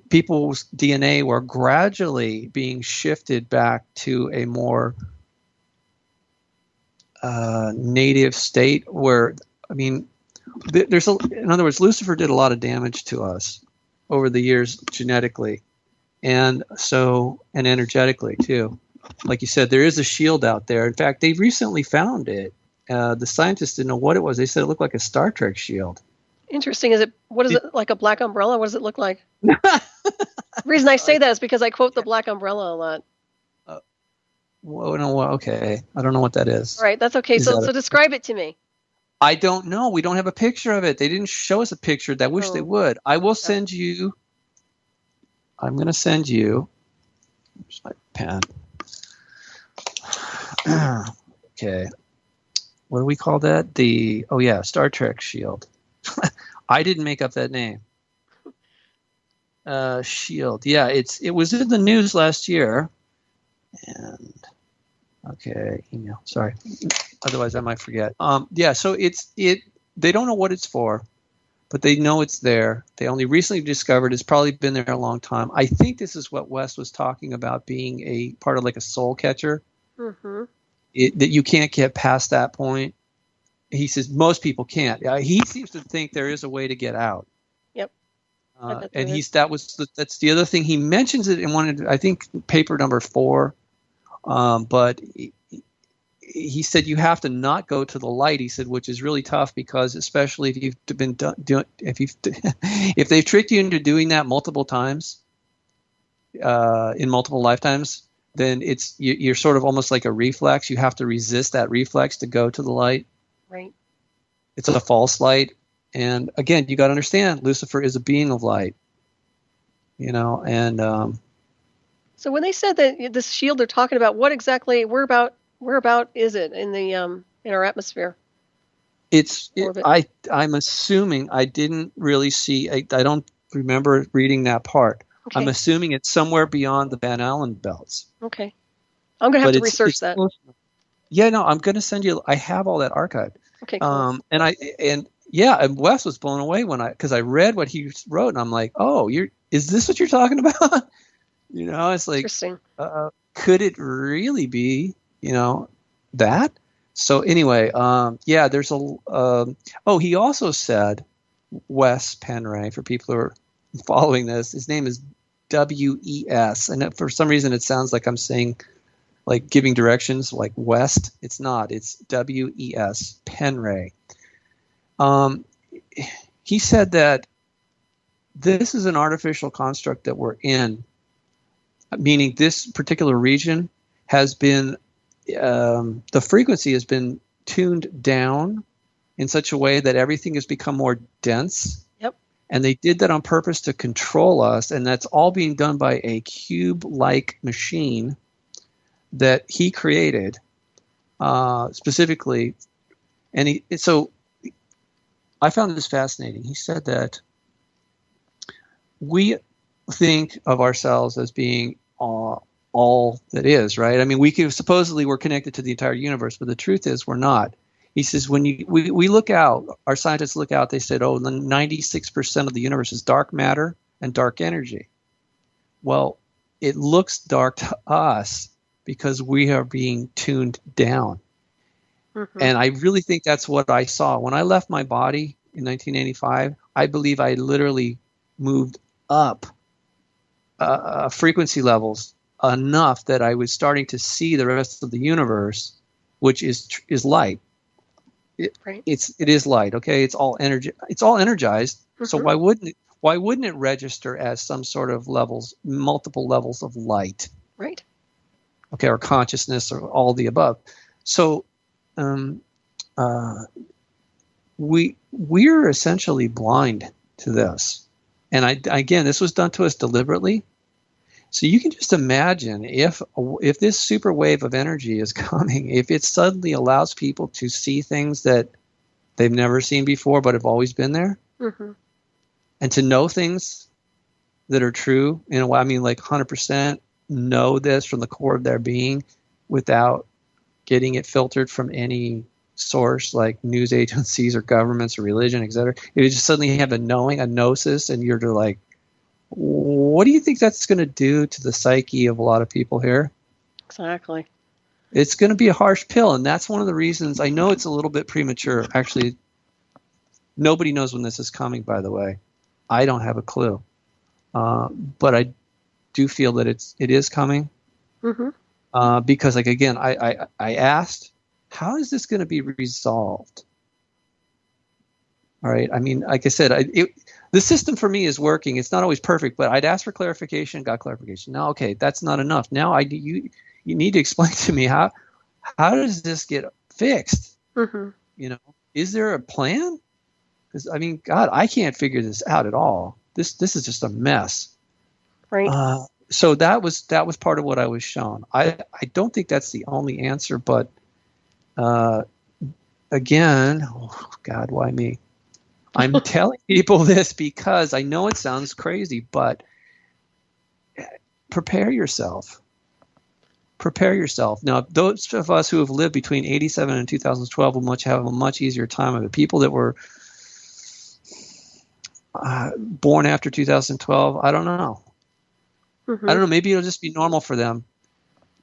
people's DNA were gradually being shifted back to a more native state where, in other words, Lucifer did a lot of damage to us over the years genetically and energetically too. Like you said, there is a shield out there. In fact, they recently found it. The scientists didn't know what it was. They said it looked like a Star Trek shield. Interesting. What is it, like a black umbrella? What does it look like? The reason I say that is because I quote the black umbrella a lot. Okay. I don't know what that is. All right, that's okay. So describe it to me. I don't know. We don't have a picture of it. They didn't show us a picture. I wish they would. I will send you. I'm going to send you. Here's my pen. Okay. What do we call that? Star Trek shield. I didn't make up that name. Shield. Yeah, it was in the news last year. And email. Sorry. Otherwise I might forget. So they don't know what it's for, but they know it's there. They only recently discovered it's probably been there a long time. I think this is what Wes was talking about, being a part of like a soul catcher. That you can't get past that point. he says most people can't. He seems to think there is a way to get out. Yep. And that's the other thing. He mentions it in I think paper number 4. But he said you have to not go to the light. He said, which is really tough because especially if you've been if they've tricked you into doing that multiple times, in multiple lifetimes, then you're sort of almost like a reflex. You have to resist that reflex to go to the light. Right. It's a false light. And again, you got to understand, Lucifer is a being of light, and so when they said that this shield they're talking about, what exactly, whereabout is it in the in our atmosphere? I'm assuming, I didn't really see, I don't remember reading that part. Okay. I'm assuming it's somewhere beyond the Van Allen belts. Okay. I'm going to have to research that. Yeah, no, I'm going to send you, I have all that archived. Okay, cool. And Wes was blown away because I read what he wrote, and I'm like, oh, is this what you're talking about? It's like, interesting. Could it really be, that? So anyway, there's he also said, Wes Penray, for people who are following this, his name is W-E-S, and for some reason it sounds like I'm saying, like giving directions like West. It's not. It's W-E-S, Penray. He said that this is an artificial construct that we're in, meaning this particular region has been, the frequency has been tuned down in such a way that everything has become more dense. Yep. And they did that on purpose to control us, and that's all being done by a cube-like machine that he created specifically. And so I found this fascinating. He said that we think of ourselves as being all that is, right? I mean, we're connected to the entire universe, but the truth is we're not. He says when we look out, our scientists look out, they said, 96% of the universe is dark matter and dark energy. Well, it looks dark to us because we are being tuned down. Mm-hmm. And I really think that's what I saw. When I left my body in 1985, I believe I literally moved up frequency levels enough that I was starting to see the rest of the universe, which is light. Right. It is light. Okay, it's all energy. It's all energized. Mm-hmm. So why wouldn't it register as some sort of multiple levels of light? Right. Okay, or consciousness, or all the above. So, we're essentially blind to this, and again, this was done to us deliberately. So you can just imagine if this super wave of energy is coming, if it suddenly allows people to see things that they've never seen before but have always been there, mm-hmm. and to know things that are true, I mean, like 100% know this from the core of their being without getting it filtered from any source like news agencies or governments or religion, etc. You just suddenly have a knowing, a gnosis, and you're like, what do you think that's going to do to the psyche of a lot of people here? Exactly. It's going to be a harsh pill, and that's one of the reasons. I know it's a little bit premature. Actually, nobody knows when this is coming, by the way. I don't have a clue. But I do feel that it is coming. Mm-hmm. Because, like, again, I asked, how is this going to be resolved? All right. I mean, like I said, the system for me is working. It's not always perfect, but I'd asked for clarification, got clarification. Now, okay, that's not enough. Now you need to explain to me how does this get fixed? Mm-hmm. Is there a plan? Because I mean, God, I can't figure this out at all. This is just a mess. Right. So that was part of what I was shown. I don't think that's the only answer, but again, oh God, why me? I'm telling people this because I know it sounds crazy, but prepare yourself. Prepare yourself. Now, those of us who have lived between 1987 and 2012 will have a much easier time of it. People that were born after 2012, I don't know. Mm-hmm. I don't know. Maybe it'll just be normal for them.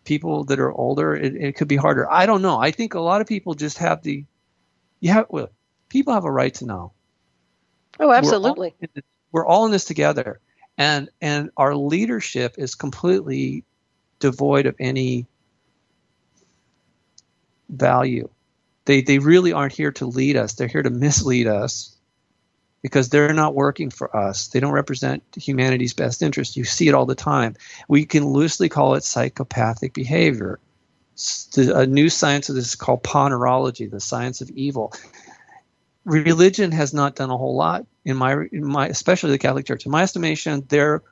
People that are older, it could be harder. I don't know. I think a lot of people just have the Well, people have a right to know. Oh, absolutely. We're all in this together, and our leadership is completely devoid of any value. They really aren't here to lead us. They're here to mislead us because they're not working for us. They don't represent humanity's best interest. You see it all the time. We can loosely call it psychopathic behavior. A new science of this is called ponerology, the science of evil. Religion has not done a whole lot in my especially the Catholic Church. In my estimation, they're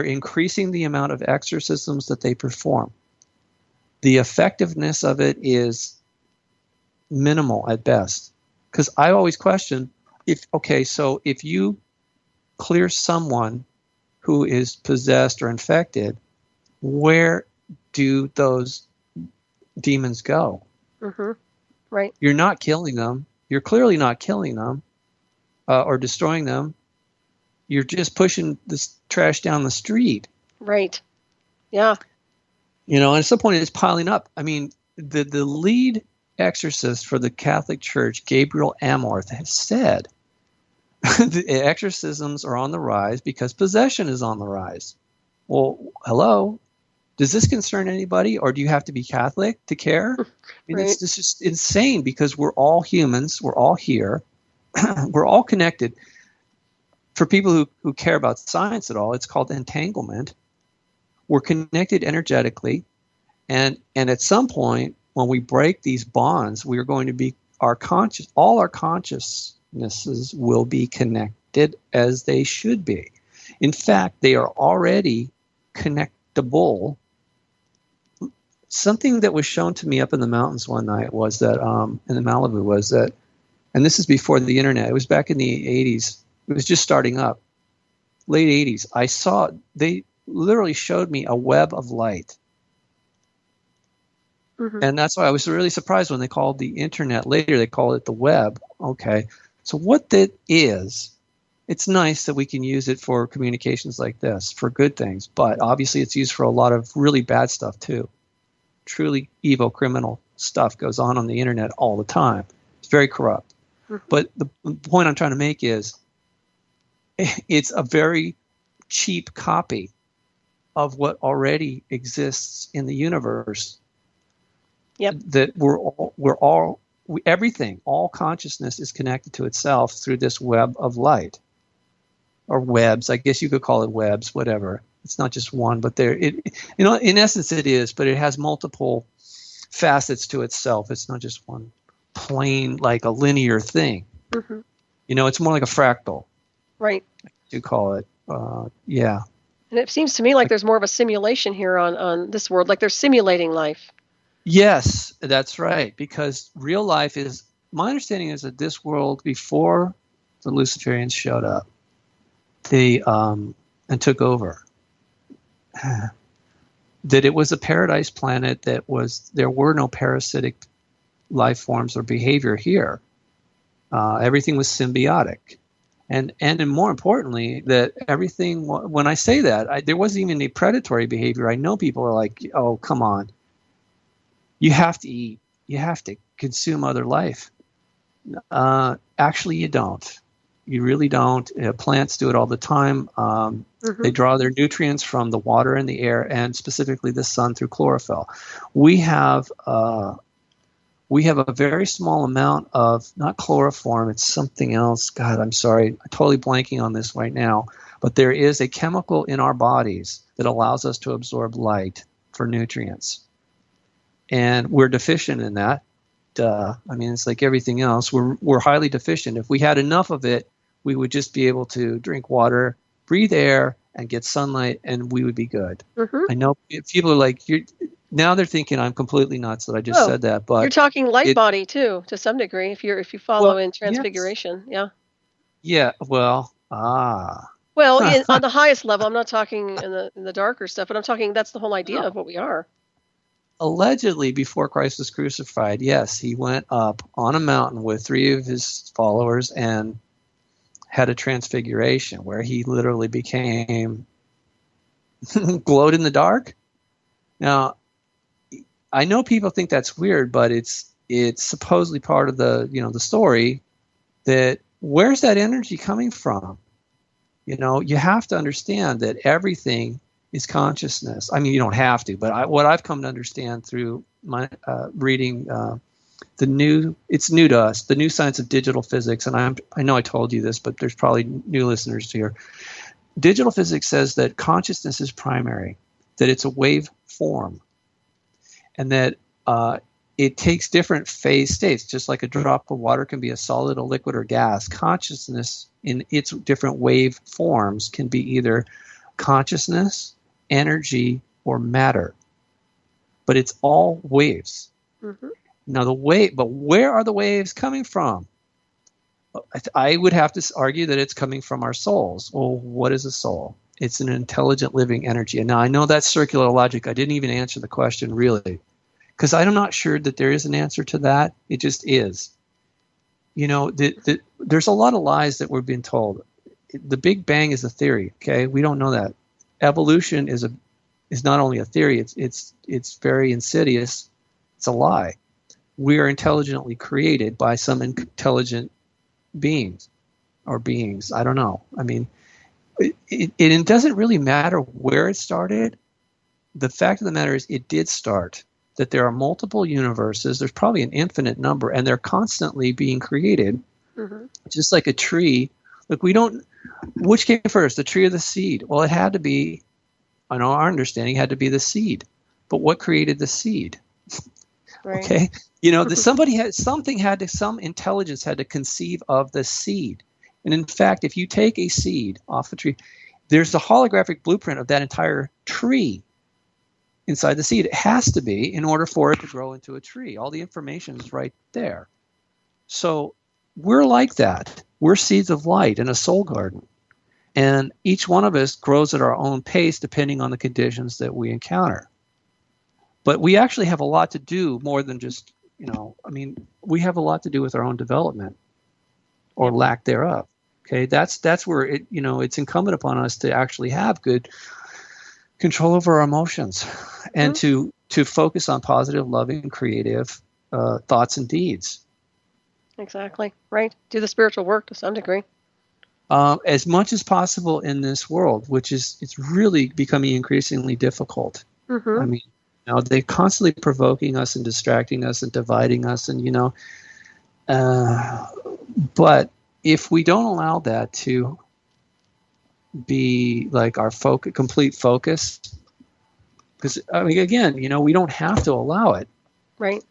increasing the amount of exorcisms that they perform. The effectiveness of it is minimal at best. Because I always question if you clear someone who is possessed or infected, where do those demons go? Mm-hmm. Right. You're not killing them. You're clearly not killing them or destroying them. You're just pushing this trash down the street. Right. Yeah. And at some point it's piling up. I mean, the lead exorcist for the Catholic Church, Gabriel Amorth, has said the exorcisms are on the rise because possession is on the rise. Well, hello. Does this concern anybody, or do you have to be Catholic to care? I mean, right. It's just insane because we're all humans. We're all here. We're all connected. For people who care about science at all, it's called entanglement. We're connected energetically. And at some point, when we break these bonds, we are going to be all our consciousnesses will be connected as they should be. In fact, they are already connectable. Something that was shown to me up in the mountains one night was that, in the Malibu, was that, and this is before the internet, it was back in the 80s, it was just starting up, late 80s, they literally showed me a web of light. Mm-hmm. And that's why I was really surprised when they called the internet later, they called it the web. Okay, so what that is, it's nice that we can use it for communications like this, for good things, but obviously it's used for a lot of really bad stuff too. Truly evil, criminal stuff goes on the internet all the time. It's very corrupt. Mm-hmm. But the point I'm trying to make is it's a very cheap copy of what already exists in the universe. Yep. That everything, all consciousness is connected to itself through this web of light. Or webs, I guess you could call it webs, whatever. It's not just one, but in essence it is, but it has multiple facets to itself. It's not just one plain, like a linear thing. Mm-hmm. It's more like a fractal. Right. You call it, yeah. And it seems to me like there's more of a simulation here on this world, like they're simulating life. Yes, that's right, because real life is, my understanding is that this world, before the Luciferians showed up, they and took over, that it was a paradise planet there were no parasitic life forms or behavior here. Everything was symbiotic. And more importantly, that everything, when I say that, there wasn't even any predatory behavior. I know people are like, oh, come on. You have to eat. You have to consume other life. Actually, you don't. You really don't. Plants do it all the time. Mm-hmm. They draw their nutrients from the water and the air, and specifically the sun through chlorophyll. We have a very small amount of, not chloroform, it's something else. God, I'm sorry. I'm totally blanking on this right now. But there is a chemical in our bodies that allows us to absorb light for nutrients. And we're deficient in that. I mean, it's like everything else. We're highly deficient. If we had enough of it, we would just be able to drink water, breathe air, and get sunlight, and we would be good. Mm-hmm. I know people are like, now they're thinking I'm completely nuts that I just said that. But you're talking light body too, to some degree, if you follow in transfiguration. Yes. Yeah. Well, Well, on the highest level, I'm not talking in the darker stuff, but I'm talking, that's the whole idea of what we are. Allegedly, before Christ was crucified, yes, he went up on a mountain with 3 of his followers and had a transfiguration where he literally became glowed in the dark. Now, I know people think that's weird, but it's it's supposedly part of the, the story, that where's that energy coming from? You have to understand that everything is consciousness. I mean, you don't have to, but what I've come to understand through my reading it's new to us, the new science of digital physics, and I know I told you this, but there's probably new listeners here. Digital physics says that consciousness is primary, that it's a wave form, and that it takes different phase states, just like a drop of water can be a solid, a liquid, or gas. Consciousness in its different wave forms can be either consciousness, energy, or matter. But it's all waves. Mm-hmm. Now but where are the waves coming from? I would have to argue that it's coming from our souls. Well, what is a soul? It's an intelligent living energy. And now I know that's circular logic. I didn't even answer the question really, because I'm not sure that there is an answer to that. It just is. There's a lot of lies that we're being told. The Big Bang is a theory. Okay, we don't know that. Evolution is not only a theory. It's very insidious. It's a lie. We are intelligently created by some intelligent beings. I don't know. I mean, it doesn't really matter where it started. The fact of the matter is it did start. That there are multiple universes. There's probably an infinite number, and they're constantly being created. Mm-hmm. Just like a tree. Look, which came first, the tree or the seed? Well, it had to be, I know our understanding, had to be the seed. But what created the seed? Right. Okay, some intelligence had to conceive of the seed. And in fact, if you take a seed off a tree, there's a holographic blueprint of that entire tree inside the seed. It has to be in order for it to grow into a tree. All the information is right there. So we're like that. We're seeds of light in a soul garden. And each one of us grows at our own pace depending on the conditions that we encounter. But we actually have a lot to do more than just, we have a lot to do with our own development or lack thereof. Okay, that's where it's incumbent upon us to actually have good control over our emotions and to focus on positive, loving, creative thoughts and deeds. Exactly. Right. Do the spiritual work to some degree. As much as possible in this world, it's really becoming increasingly difficult. Mm-hmm. I mean, they're constantly provoking us and distracting us and dividing us, and but if we don't allow that to be like our complete focus, because again, we don't have to allow it. Right.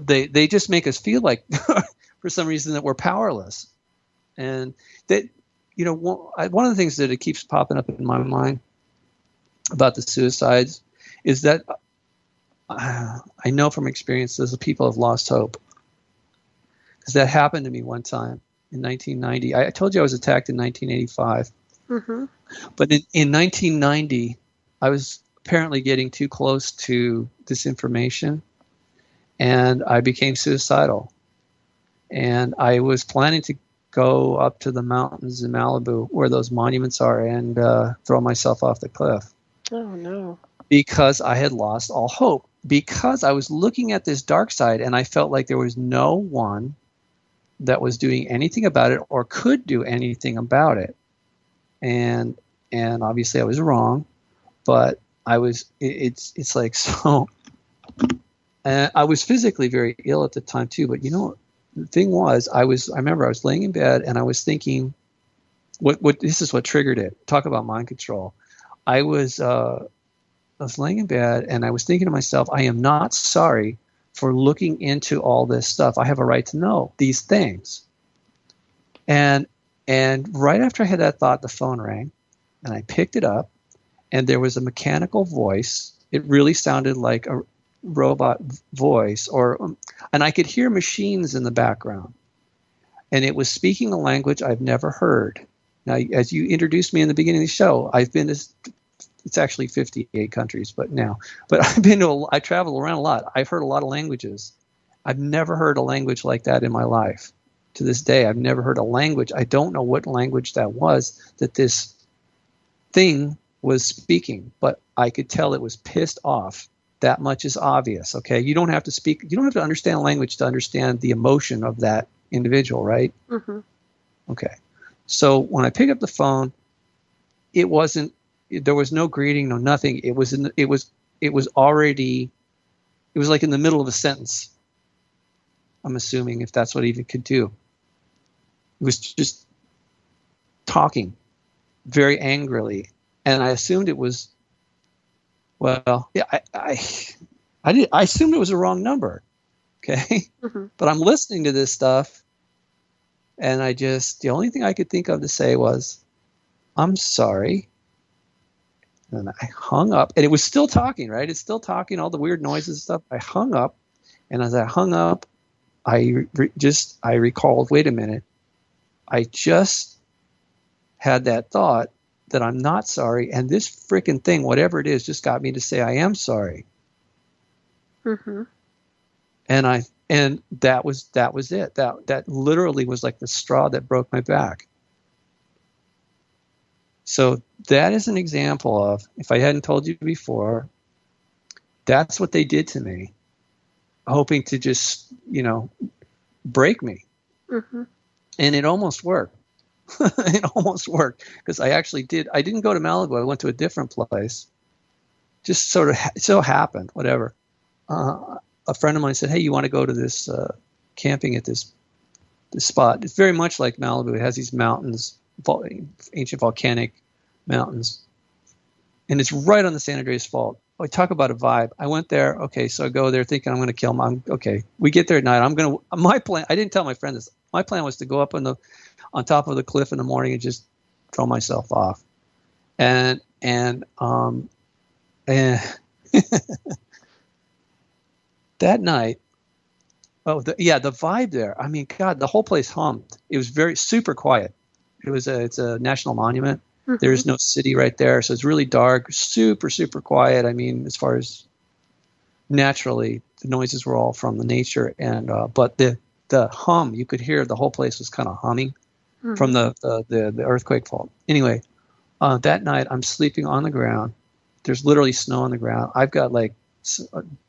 They just make us feel like, for some reason, that we're powerless, and that one of the things that it keeps popping up in my mind about the suicides is that I know from experience that the people have lost hope, because that happened to me one time in 1990. I told you I was attacked in 1985. Mm-hmm. But in 1990, I was apparently getting too close to this information, and I became suicidal. And I was planning to go up to the mountains in Malibu where those monuments are and throw myself off the cliff. Oh, no. Because I had lost all hope. Because I was looking at this dark side and I felt like there was no one that was doing anything about it or could do anything about it. And obviously I was wrong, but it's like, so, and I was physically very ill at the time too, but the thing was, I remember I was laying in bed and I was thinking, this is what triggered it. Talk about mind control. I was laying in bed and I was thinking to myself, I am not sorry for looking into all this stuff. I have a right to know these things. And right after I had that thought, the phone rang, and I picked it up, and there was a mechanical voice. It really sounded like a robot voice, and I could hear machines in the background. And it was speaking a language I've never heard. Now, as you introduced me in the beginning of the show, I've been to, it's actually 58 countries, but I travel around a lot. I've heard a lot of languages. I've never heard a language like that in my life. To this day, I've never heard a language. I don't know what language that was that this thing was speaking, but I could tell it was pissed off That much is obvious. Okay. You don't have to speak. You don't have to understand language to understand the emotion of that individual, right? Mm-hmm. Okay. So when I pick up the phone, there was no greeting, no nothing. It was like in the middle of a sentence. I'm assuming, if that's what it even could do. It was just talking very angrily. And I assumed it was, well, yeah, I assumed it was a wrong number. Okay. Mm-hmm. But I'm listening to this stuff, and the only thing I could think of to say was, I'm sorry. And I hung up, and it was still talking, right? It's still talking, all the weird noises and stuff. I hung up, and as I hung up, I recalled, wait a minute, I just had that thought that I'm not sorry, and this freaking thing, whatever it is, just got me to say I am sorry. Mm-hmm. And that was it. That literally was like the straw that broke my back. So that is an example of, if I hadn't told you before, that's what they did to me, hoping to just, break me. Mm-hmm. And it almost worked. It almost worked, because I didn't go to Malibu. I went to a different place. Just sort of so happened, whatever. A friend of mine said, hey, you want to go to this camping at this spot? It's very much like Malibu. It has these mountains, ancient volcanic mountains. And it's right on the San Andreas Fault. Oh, talk about a vibe. I went there. Okay, so I go there thinking I'm going to kill him. Okay, we get there at night. My plan, I didn't tell my friend this. My plan was to go up on top of the cliff in the morning and just throw myself off. And that night, the vibe there. I mean, God, the whole place hummed. It was very super quiet. It's a national monument. Mm-hmm. There's no city right there, so it's really dark, super, super quiet. I mean, as far as naturally, the noises were all from the nature, and but the hum, you could hear the whole place was kind of humming from the earthquake fault. Anyway, that night I'm sleeping on the ground. There's literally snow on the ground. I've got like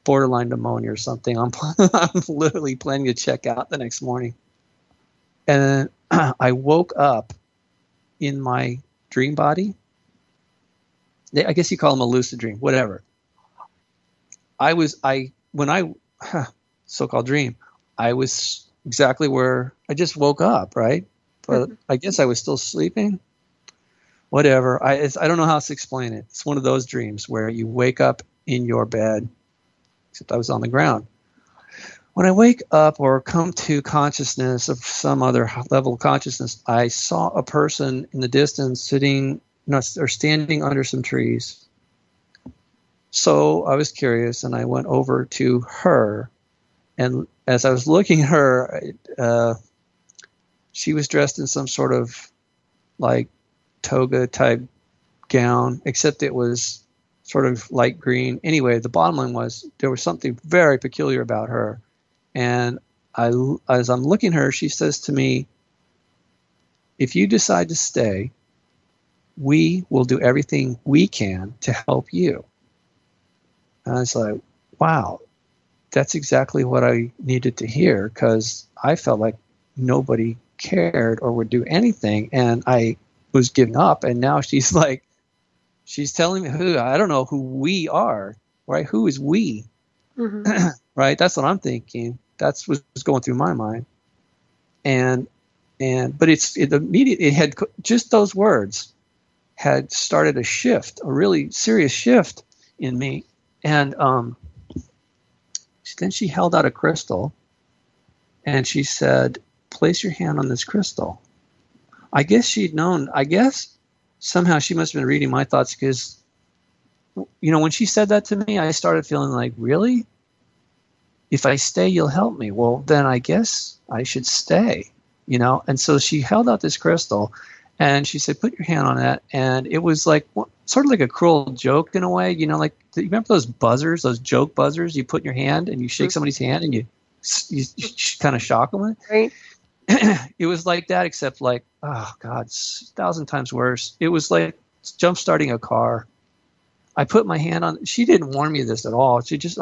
borderline pneumonia or something. I'm literally planning to check out the next morning. And then I woke up in my dream body. I guess you call them a lucid dream, whatever. So-called dream, I was exactly where I just woke up, right? But I guess I was still sleeping. Whatever. I don't know how else to explain it. It's one of those dreams where you wake up in your bed, except I was on the ground. When I wake up or come to consciousness of some other level of consciousness, I saw a person in the distance standing under some trees. So I was curious, and I went over to her. And as I was looking at her, she was dressed in some sort of like toga type gown, except it was sort of light green. Anyway, the bottom line was there was something very peculiar about her. And as I'm looking at her, she says to me, if you decide to stay, we will do everything we can to help you. And I was like, wow, that's exactly what I needed to hear, because I felt like nobody cared or would do anything. And I was giving up. And now she's telling me I don't know who we are, right? Who is we? Mm-hmm. Right? That's what I'm thinking. That's what's going through my mind. But it had just those words had started a shift, a really serious shift in me. And then she held out a crystal, and she said, place your hand on this crystal. I guess she'd known. I guess somehow she must have been reading my thoughts, because, when she said that to me, I started feeling like, really? If I stay, you'll help me. Well, then I guess I should stay, And so she held out this crystal, and she said, put your hand on that. And it was like sort of like a cruel joke in a way, like, you remember those buzzers, those joke buzzers you put in your hand and you shake somebody's hand and you kind of shock them with it? Right. It was like that, except like, oh God, 1,000 times worse. It was like jump starting a car. I put my hand on. She didn't warn me of this at all. She just,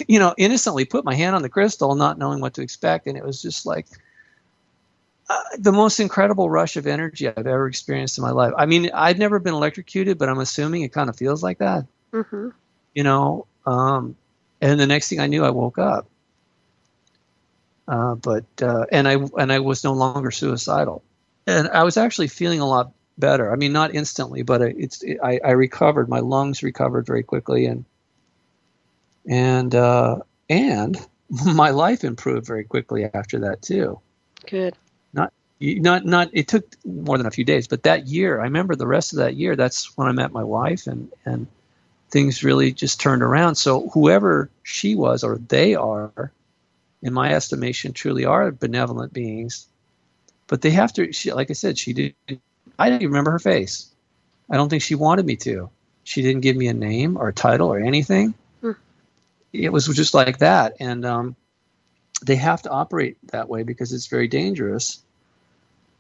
innocently put my hand on the crystal, not knowing what to expect, and it was just like the most incredible rush of energy I've ever experienced in my life. I mean, I've never been electrocuted, but I'm assuming it kind of feels like that. Mm-hmm. And the next thing I knew, I woke up. And I was no longer suicidal, and I was actually feeling a lot better. I mean, not instantly, but I recovered. My lungs recovered very quickly, and my life improved very quickly after that too. Good. Not. It took more than a few days, but that year, I remember the rest of that year. That's when I met my wife, and things really just turned around. So whoever she was, or they are, in my estimation, truly are benevolent beings. But they have to, like I said, I didn't even remember her face. I don't think she wanted me to. She didn't give me a name or a title or anything. It was just like that. And they have to operate that way because it's very dangerous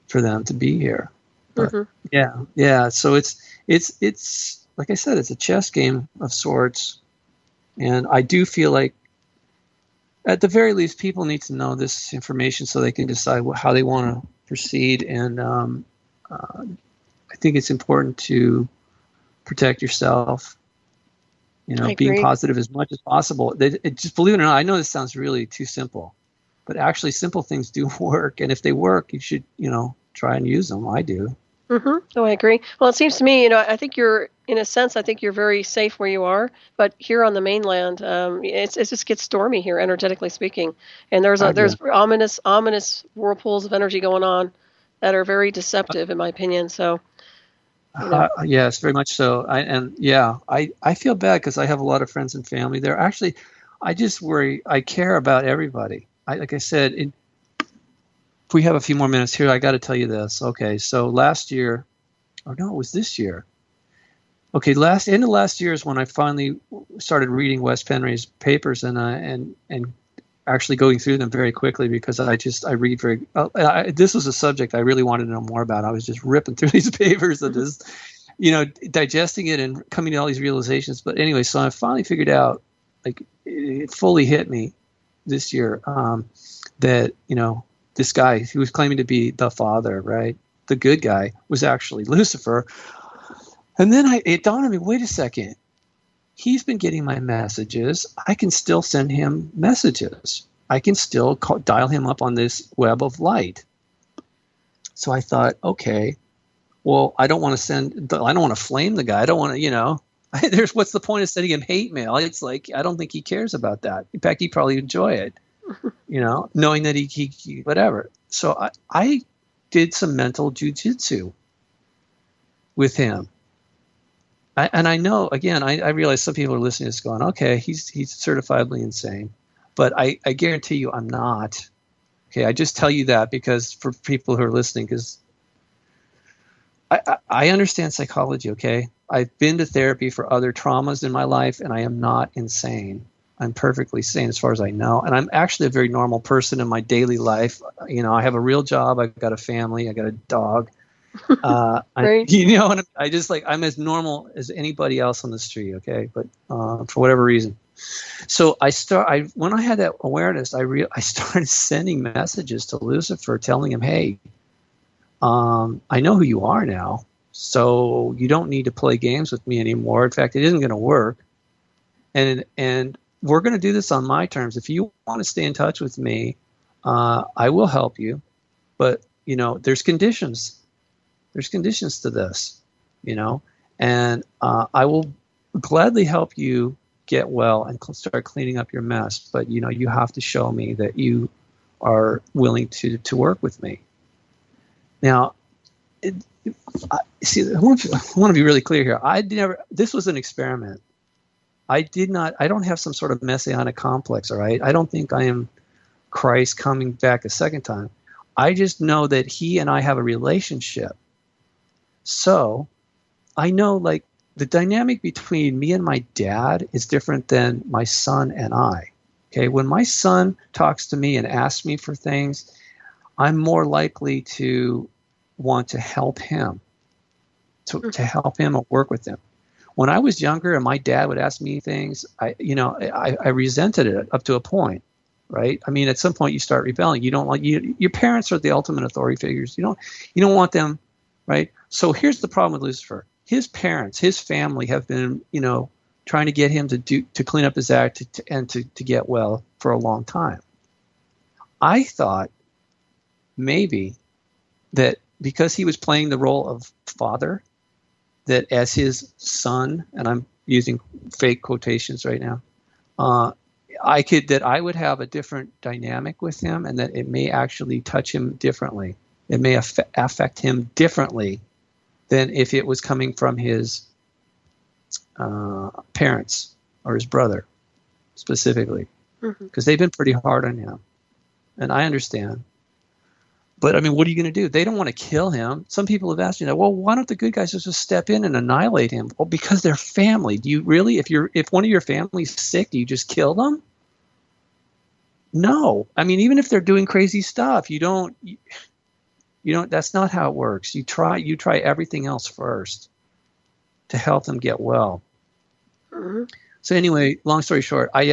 for them to be here. But yeah. So it's like I said, it's a chess game of sorts. And I do feel like, at the very least, people need to know this information so they can decide how they want to proceed. And I think it's important to protect yourself, being positive as much as possible. Just believe it or not, I know this sounds really too simple, but actually simple things do work. And if they work, you should, try and use them. I do. Mm-hmm. Oh, I agree. Well, it seems to me, I think you're very safe where you are. But here on the mainland, it just gets stormy here, energetically speaking. And there's ominous whirlpools of energy going on that are very deceptive, in my opinion. So, yes, very much so. I feel bad because I have a lot of friends and family there. Actually, I just worry. I care about everybody. Like I said, if we have a few more minutes here, I got to tell you this. Okay, so last year, it was this year. Okay, end of last year is when I finally started reading Wes Penry's papers and actually going through them very quickly because I read very. This was a subject I really wanted to know more about. I was just ripping through these papers and just, digesting it and coming to all these realizations. But anyway, so I finally figured out, like, it fully hit me this year that this guy who was claiming to be the father, right, the good guy, was actually Lucifer. And then it dawned on me, wait a second. He's been getting my messages. I can still send him messages. I can still dial him up on this web of light. So I thought, okay, well, I don't want to flame the guy. I don't want to, what's the point of sending him hate mail? It's like, I don't think he cares about that. In fact, he'd probably enjoy it, knowing that he whatever. So I did some mental jujitsu with him. And I know, again, I realize some people are listening to this going, okay, he's certifiably insane. But I guarantee you I'm not. Okay, I just tell you that because for people who are listening, because I understand psychology, okay? I've been to therapy for other traumas in my life, and I am not insane. I'm perfectly sane as far as I know. And I'm actually a very normal person in my daily life. I have a real job. I've got a family. I got a dog. Right. I'm as normal as anybody else on the street, okay? But for whatever reason, so when I had that awareness, I started sending messages to Lucifer, telling him, "Hey, I know who you are now, so you don't need to play games with me anymore. In fact, it isn't going to work, and we're going to do this on my terms. If you want to stay in touch with me, I will help you, but there's conditions." There's conditions to this, and I will gladly help you get well and start cleaning up your mess. But, you have to show me that you are willing to work with me. Now, I want to be really clear here. This was an experiment. I don't have some sort of messianic complex, all right? I don't think I am Christ coming back a second time. I just know that he and I have a relationship. So I know, like, the dynamic between me and my dad is different than my son and I. Okay, when my son talks to me and asks me for things, I'm more likely to want to help him, to help him or work with him. when I was younger and my dad would ask me things, I resented it up to a point, right? I mean, at some point you start rebelling. You don't want your parents are the ultimate authority figures. You don't want them, right? So here's the problem with Lucifer. His parents, his family have been, trying to get him to clean up his act and to get well for a long time. I thought maybe that because he was playing the role of father, that as his son, and I'm using fake quotations right now, I would have a different dynamic with him, and that it may actually touch him differently. It may affect him differently than if it was coming from his parents or his brother specifically, because they've been pretty hard on him, and I understand. But I mean, what are you going to do? They don't want to kill him. Some people have asked me that. Well, why don't the good guys just step in and annihilate him? Well, because they're family. Do you really? If one of your family's sick, do you just kill them? No. I mean, even if they're doing crazy stuff, you don't. That's not how it works. You try everything else first to help them get well. Mm-hmm. So anyway, long story short, I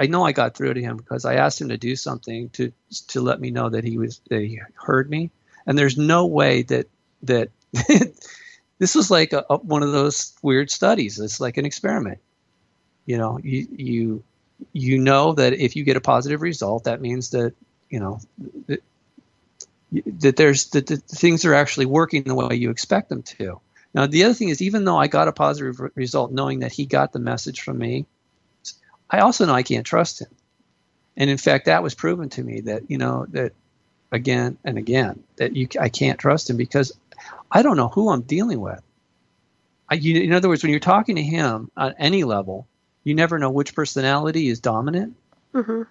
know I got through to him because I asked him to do something to let me know that he heard me. And there's no way that this was like one of those weird studies. It's like an experiment. You know that if you get a positive result, that means that that things are actually working the way you expect them to. Now, the other thing is, even though I got a positive result knowing that he got the message from me, I also know I can't trust him. And in fact, that was proven to me that, that again and again, that I can't trust him because I don't know who I'm dealing with. In other words, when you're talking to him on any level, you never know which personality is dominant. Mm-hmm.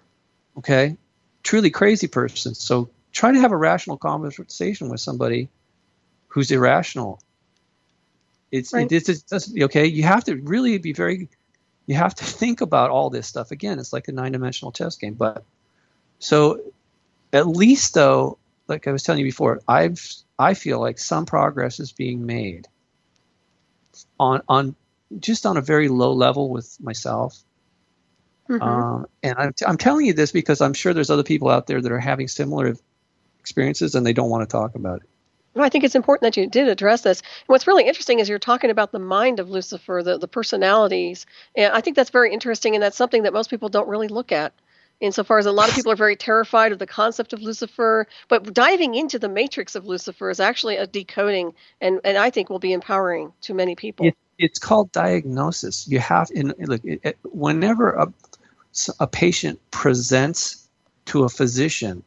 Okay? Truly crazy person. So try to have a rational conversation with somebody who's irrational. It's okay. You have to really you have to think about all this stuff. Again, it's like a 9-dimensional chess game. But so at least though, like I was telling you before, I feel like some progress is being made on just on a very low level with myself. Mm-hmm. And I'm telling you this because I'm sure there's other people out there that are having similar experiences and they don't want to talk about it. Well, I think it's important that you did address this. And what's really interesting is you're talking about the mind of Lucifer, the personalities. And I think that's very interesting, and that's something that most people don't really look at. Insofar as a lot of people are very terrified of the concept of Lucifer, but diving into the matrix of Lucifer is actually a decoding, and I think will be empowering to many people. It's called diagnosis. You have, whenever a patient presents to a physician,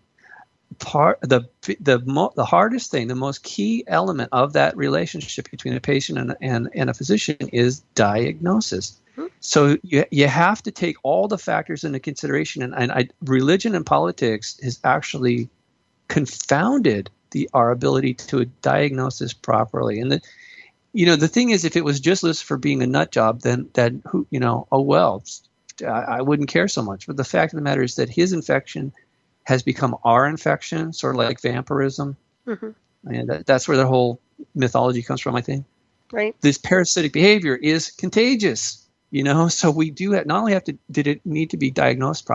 the hardest thing, the most key element of that relationship between a patient and a physician is diagnosis. Mm-hmm. So you have to take all the factors into consideration, and religion and politics has actually confounded our ability to diagnose this properly. And the thing is, if it was just Lucifer being a nut job, then who I wouldn't care so much. But the fact of the matter is that his infection has become our infection, sort of like vampirism. Mm-hmm. And that's where the whole mythology comes from, I think. Right. This parasitic behavior is contagious, so we not only did it need to be diagnosed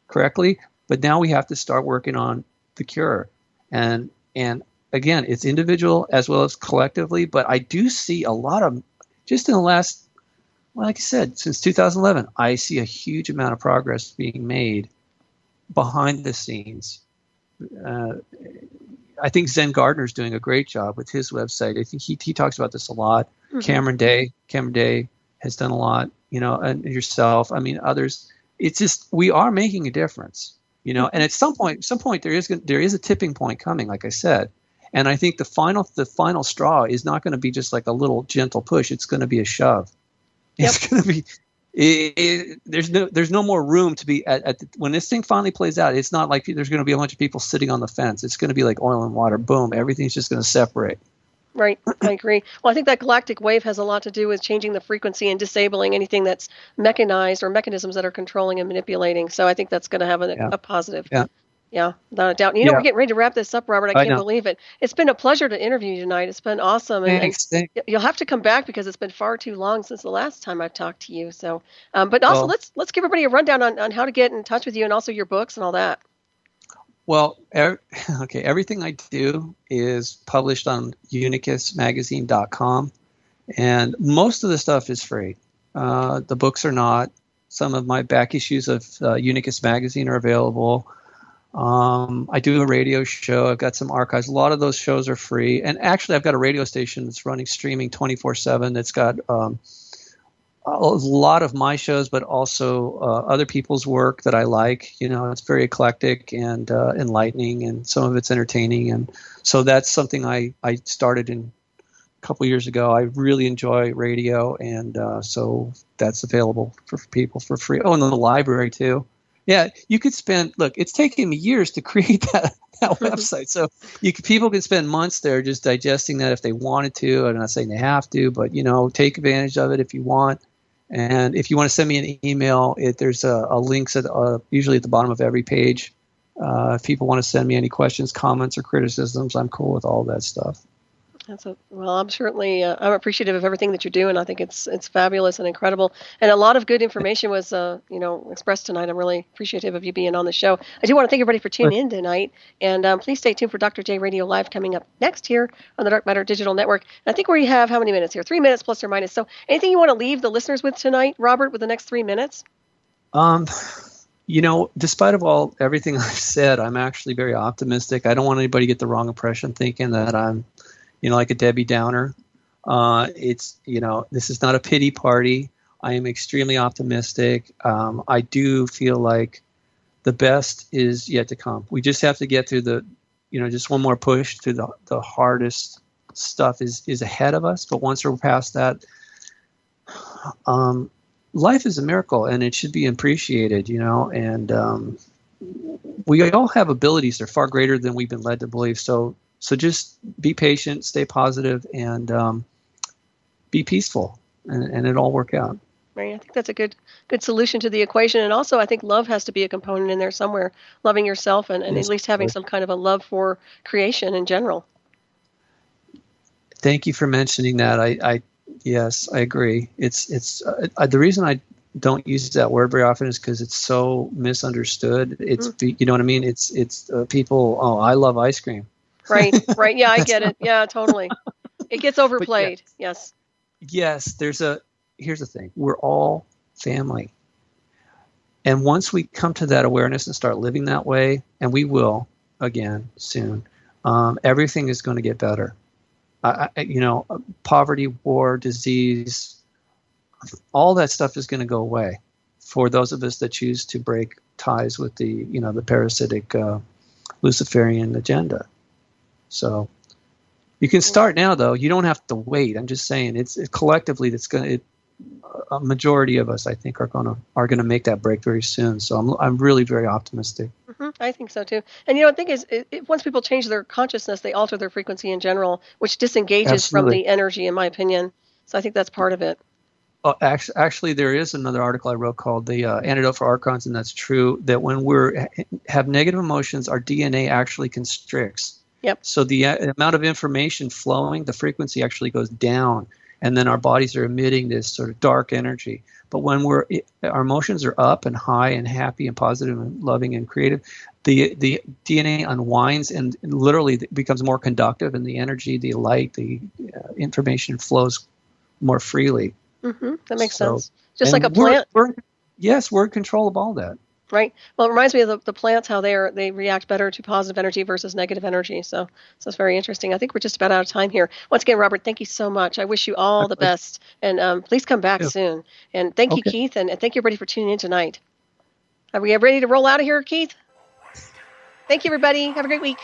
correctly, but now we have to start working on the cure. And again, it's individual as well as collectively, but I do see a lot of, just in the last, like I said, since 2011, I see a huge amount of progress being made behind the scenes. I think Zen Gardner's doing a great job with his website. I think he talks about this a lot. Mm-hmm. Cameron Day has done a lot, and yourself. I mean, others. It's just we are making a difference, mm-hmm. And at some point there is a tipping point coming, like I said. And I think the final straw is not going to be just like a little gentle push. It's going to be a shove. Yep. It's going to be. There's no more room to be at when this thing finally plays out. It's not like there's going to be a bunch of people sitting on the fence. It's going to be like oil and water. Boom, everything's just going to separate. Right, I agree. Well, I think that galactic wave has a lot to do with changing the frequency and disabling anything that's mechanized or mechanisms that are controlling and manipulating. So I think that's going to have a positive. Yeah. Yeah, without a doubt. We're getting ready to wrap this up, Robert. I can't believe it. It's been a pleasure to interview you tonight. It's been awesome. Thanks. You'll have to come back because it's been far too long since the last time I've talked to you. So, but also let's give everybody a rundown on how to get in touch with you and also your books and all that. Well, everything I do is published on unicusmagazine.com, and most of the stuff is free. The books are not. Some of my back issues of UNICUS Magazine are available. I do a radio show. I've got some archives. A lot of those shows are free. And actually, I've got a radio station that's running streaming 24/7 that's got a lot of my shows, but also other people's work that I like. It's very eclectic and enlightening, and some of it's entertaining. And so that's something I started in a couple years ago. I really enjoy radio, and so that's available for people for free. Oh, and the library too. Yeah, you could look, it's taken me years to create that website. So people can spend months there just digesting that if they wanted to. I'm not saying they have to, but, take advantage of it if you want. And if you want to send me an email, there's a link usually at the bottom of every page. If people want to send me any questions, comments, or criticisms, I'm cool with all that stuff. I'm certainly I'm appreciative of everything that you're doing. I think it's fabulous and incredible, and a lot of good information was expressed tonight. I'm really appreciative of you being on the show. I do want to thank everybody for tuning in tonight, and please stay tuned for Dr. J Radio Live coming up next here on the Dark Matter Digital Network. And I think we have how many minutes here? 3 minutes plus or minus. So anything you want to leave the listeners with tonight, Robert, with the next 3 minutes? Despite of everything I've said, I'm actually very optimistic. I don't want anybody to get the wrong impression thinking that I'm like a Debbie Downer. This is not a pity party. I am extremely optimistic. I do feel like the best is yet to come. We just have to get through just one more push through the hardest stuff is ahead of us. But once we're past that, life is a miracle and it should be appreciated, and we all have abilities that are far greater than we've been led to believe. So just be patient, stay positive, and be peaceful, and it'll all work out. Right. I think that's a good solution to the equation. And also, I think love has to be a component in there somewhere, loving yourself and at least having some kind of a love for creation in general. Thank you for mentioning that. Yes, I agree. It's the reason I don't use that word very often is because it's so misunderstood. It's you know what I mean. It's people. Oh, I love ice cream. Right. Yeah, I get it. Yeah, totally. It gets overplayed. Yes. Yes. Here's the thing. We're all family. And once we come to that awareness and start living that way, and we will again soon, everything is going to get better. Poverty, war, disease, all that stuff is going to go away for those of us that choose to break ties with the parasitic Luciferian agenda. So you can start now, though. You don't have to wait. I'm just saying it's collectively a majority of us, I think, are gonna make that break very soon. So I'm really very optimistic. Mm-hmm. I think so too. And the thing is, once people change their consciousness, they alter their frequency in general, which disengages from the energy, in my opinion. So I think that's part of it. Actually, there is another article I wrote called "The Antidote for Archons," and that's true. That when we have negative emotions, our DNA actually constricts. Yep. So the amount of information flowing, the frequency actually goes down, and then our bodies are emitting this sort of dark energy. But when our emotions are up and high and happy and positive and loving and creative, the DNA unwinds and literally becomes more conductive, and the energy, the light, the information flows more freely. Mm-hmm. That makes sense. Just like a plant. We're in control of all that. Right. Well, it reminds me of the plants, how they react better to positive energy versus negative energy. So it's very interesting. I think we're just about out of time here. Once again, Robert, thank you so much. I wish you all the best. And please come back soon. And thank you, Keith. And thank you, everybody, for tuning in tonight. Are we ready to roll out of here, Keith? Thank you, everybody. Have a great week.